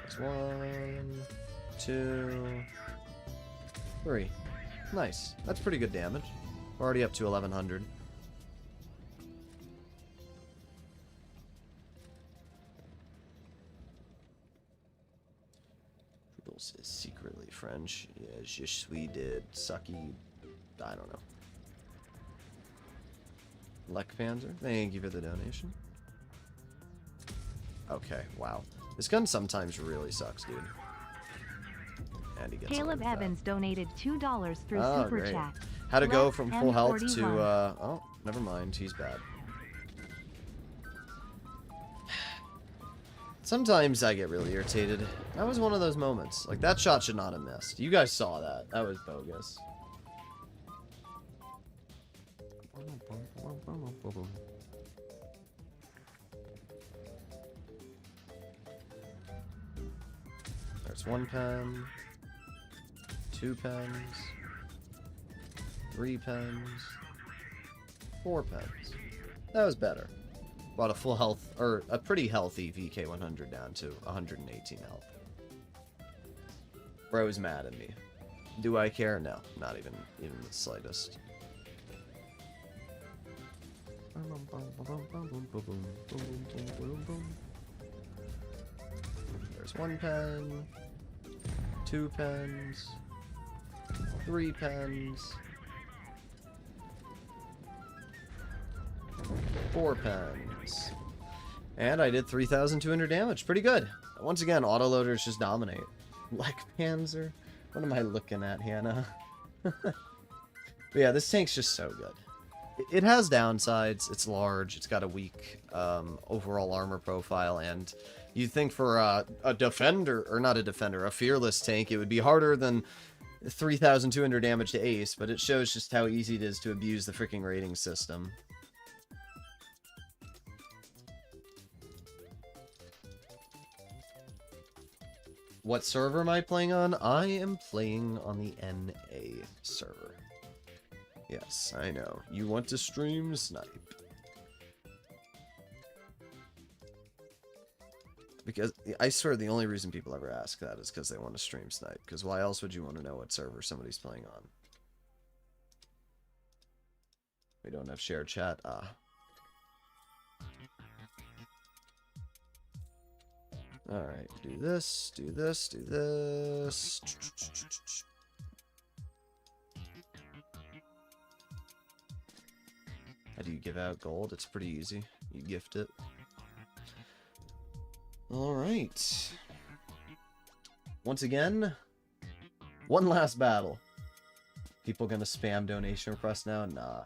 That's 1, 2, 3. Nice. That's pretty good damage. We're already up to 1100. Droodles is secretly French. Yeah, je suis did sucky. I don't know. Leckpanzer, thank you for the donation. Okay, wow. This gun sometimes really sucks, dude. And he gets Caleb Evans donated $2 through Oh, Super great. Chat. How to go Left from full health to, M41. oh, never mind, he's bad. Sometimes I get really irritated. That was one of those moments. Like, that shot should not have missed. You guys saw that. That was bogus. There's 1 pen, 2 pens, 3 pens, 4 pens. That was better. Brought a full health, or a pretty healthy VK100 down to 118 health. Bro's mad at me. Do I care? No, not even the slightest. There's 1 pen, 2 pens, 3 pens, 4 pens. And I did 3,200 damage. Pretty good. Once again, autoloaders just dominate. Leckpanzer? What am I looking at, Hannah? But yeah, this tank's just so good. It has downsides. It's large. It's got a weak overall armor profile, and you'd think for a defender, or not a defender, a fearless tank, it would be harder than 3,200 damage to ace, but it shows just how easy it is to abuse the freaking rating system. What server am I playing on? I am playing on the NA server. Yes, I know. You want to stream snipe. Because, I swear, the only reason people ever ask that is because they want to stream snipe. Because why else would you want to know what server somebody's playing on? We don't have shared chat? Ah. Alright, do this, do this, do this. How do you give out gold? It's pretty easy. You gift it. Alright. Once again, one last battle. People gonna spam donation requests now? Nah.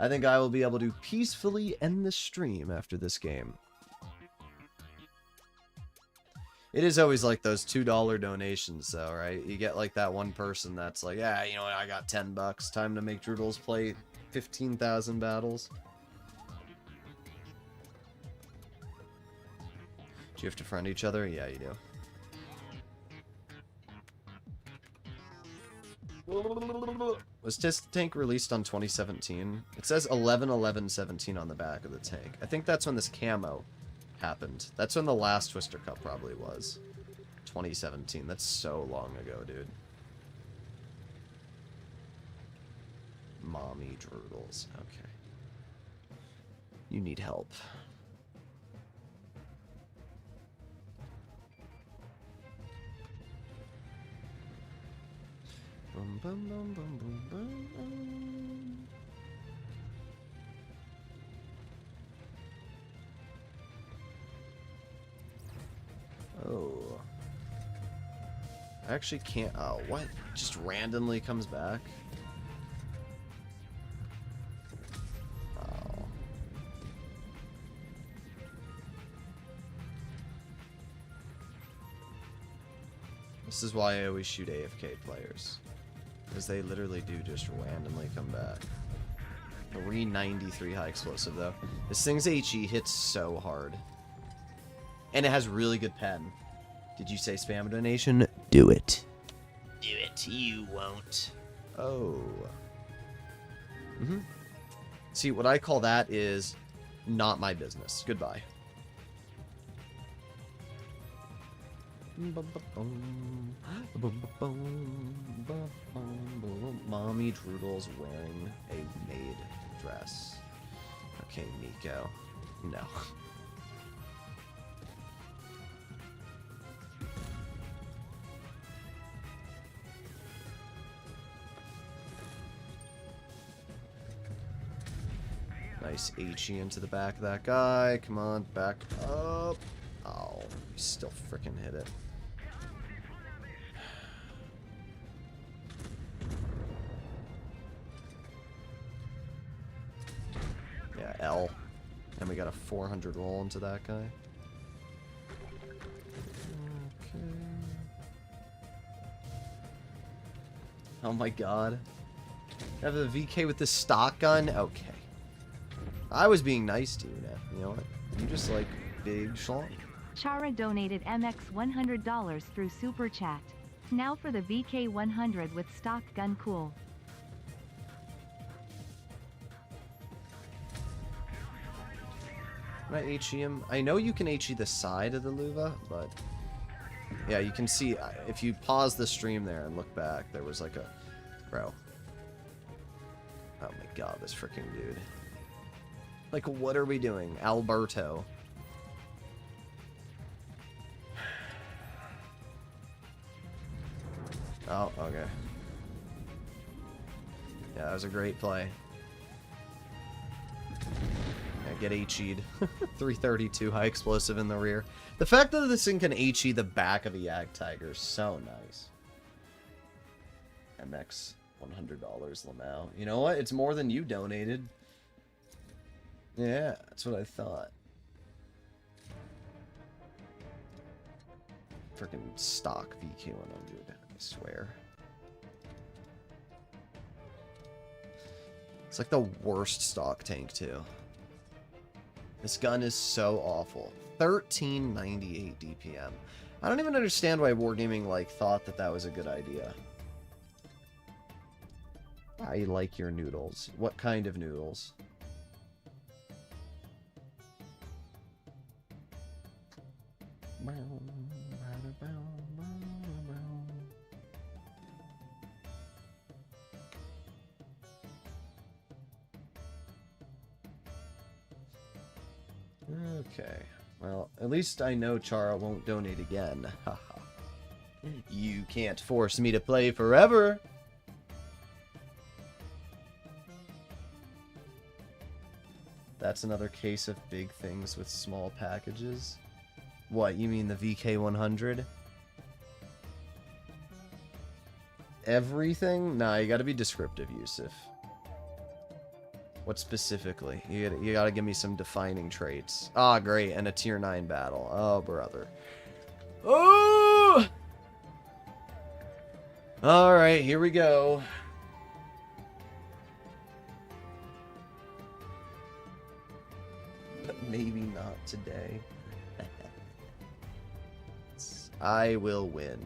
I think I will be able to peacefully end the stream after this game. It is always like those $2 donations, though, right? You get like that one person that's like, yeah, you know what, I got $10. Time to make Droodles play 15,000 battles. Do you have to friend each other? Yeah, you do. Was this tank released on 2017? It says 11/11/17 on the back of the tank. I think that's when this camo happened. That's when the last Twister Cup probably was. 2017. That's so long ago, dude. Mommy Droodles. Okay. You need help. Boom, boom, boom, boom, boom, boom, boom. Oh. I actually can't. Oh, what? Just randomly comes back? Oh. This is why I always shoot AFK players. Because they literally do just randomly come back. 393 high explosive, though. This thing's HE hits so hard. And it has really good pen. Did you say spam donation? Do it. Do it. You won't. Oh. See, what I call that is not my business. Goodbye. Mommy Droodles wearing a maid dress. Okay, Nico. No. Nice HE into the back of that guy. Come on, back up. Oh, he still freaking hit it. Yeah, L. And we got a 400 roll into that guy. Okay. Oh my god. I have a VK with the stock gun? Okay. I was being nice to you now. You know what? You just like big schlong. Chara donated MX $100 through Super Chat. Now for the VK 100 with stock gun cool. Can I HE him? I know you can HE the side of the Luva, but yeah, you can see if you pause the stream there and look back, there was like a bro. Oh my god, this freaking dude. Like, what are we doing? Alberto. Oh, okay. Yeah, that was a great play. Yeah, get HE'd. 332 high explosive in the rear. The fact that this thing can HE the back of a Yak Tiger is so nice. MX $100 Lamau. You know what? It's more than you donated. Yeah, that's what I thought. Freaking stock VK100, I swear. It's like the worst stock tank, too. This gun is so awful. 1398 DPM. I don't even understand why Wargaming, like, thought that that was a good idea. I like your noodles. What kind of noodles? Okay. Well, at least I know Chara won't donate again. Haha. You can't force me to play forever. That's another case of big things with small packages. What, you mean the VK100? Everything? Nah, you gotta be descriptive, Yusuf. What specifically? You gotta give me some defining traits. Ah, great, and a tier 9 battle. Oh, brother. Oh! Alright, here we go. But maybe not today. I will win.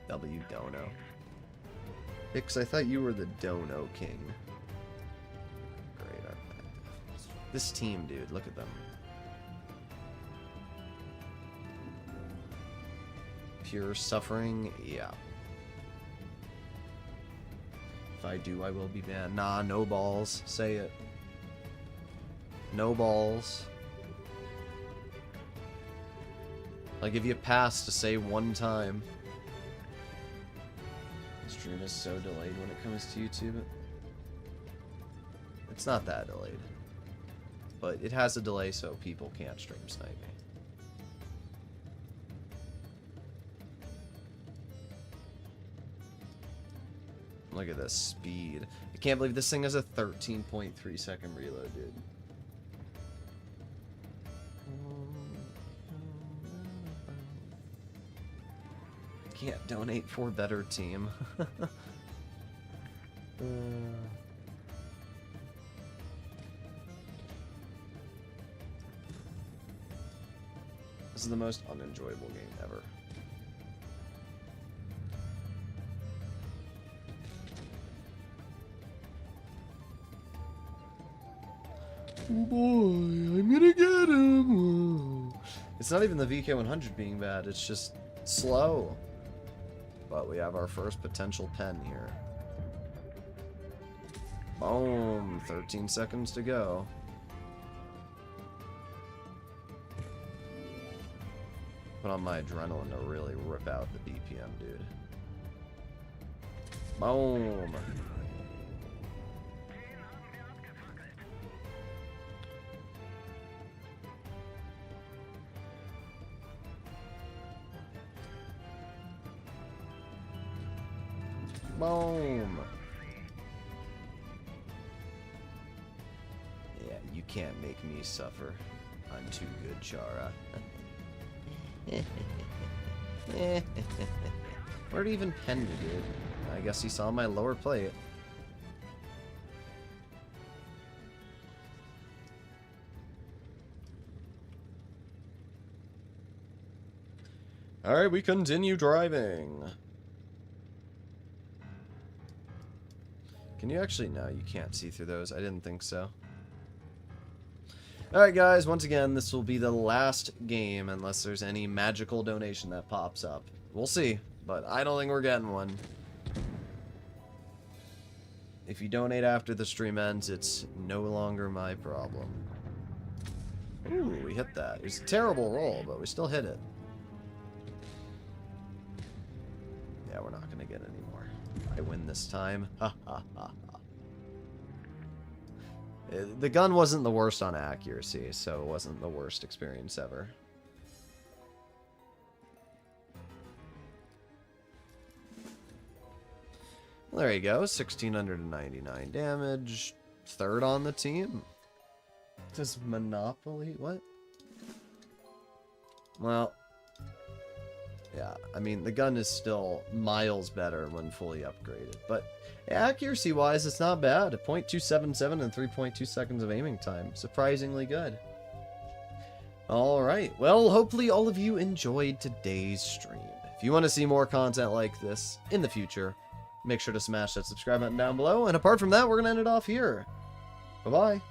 W Dono. Hicks, I thought you were the Dono King. Great. This team, dude, look at them. Pure suffering? Yeah. If I do, I will be banned. Nah, no balls. Say it. No balls. I'll give you a pass to say one time. The stream is so delayed when it comes to YouTube. It's not that delayed. But it has a delay so people can't stream snipe me. Look at this speed. I can't believe this thing has a 13.3 second reload, dude. Can't donate for better team. This is the most unenjoyable game ever. Oh boy, I'm gonna get him. Whoa. It's not even the VK100 being bad, it's just slow. But we have our first potential pen here. Boom, 13 seconds to go. Put on my adrenaline to really rip out the BPM, dude. Boom. Boom. Yeah, you can't make me suffer. I'm too good, Chara. Where'd he even pen me, dude? I guess he saw my lower plate. Alright, we continue driving. Can you actually? No, you can't see through those. I didn't think so. Alright guys, once again, this will be the last game unless there's any magical donation that pops up. We'll see, but I don't think we're getting one. If you donate after the stream ends, it's no longer my problem. Ooh, we hit that. It was a terrible roll, but we still hit it. Yeah, we're not going to get any more. I win this time. Ha ha ha ha. The gun wasn't the worst on accuracy, so it wasn't the worst experience ever. Well, there you go, 1,699 damage. Third on the team. Does Monopoly... what? Well... yeah, I mean, the gun is still miles better when fully upgraded. But accuracy-wise, it's not bad. A .277 and 3.2 seconds of aiming time. Surprisingly good. Alright, well, hopefully all of you enjoyed today's stream. If you want to see more content like this in the future, make sure to smash that subscribe button down below. And apart from that, we're going to end it off here. Bye-bye.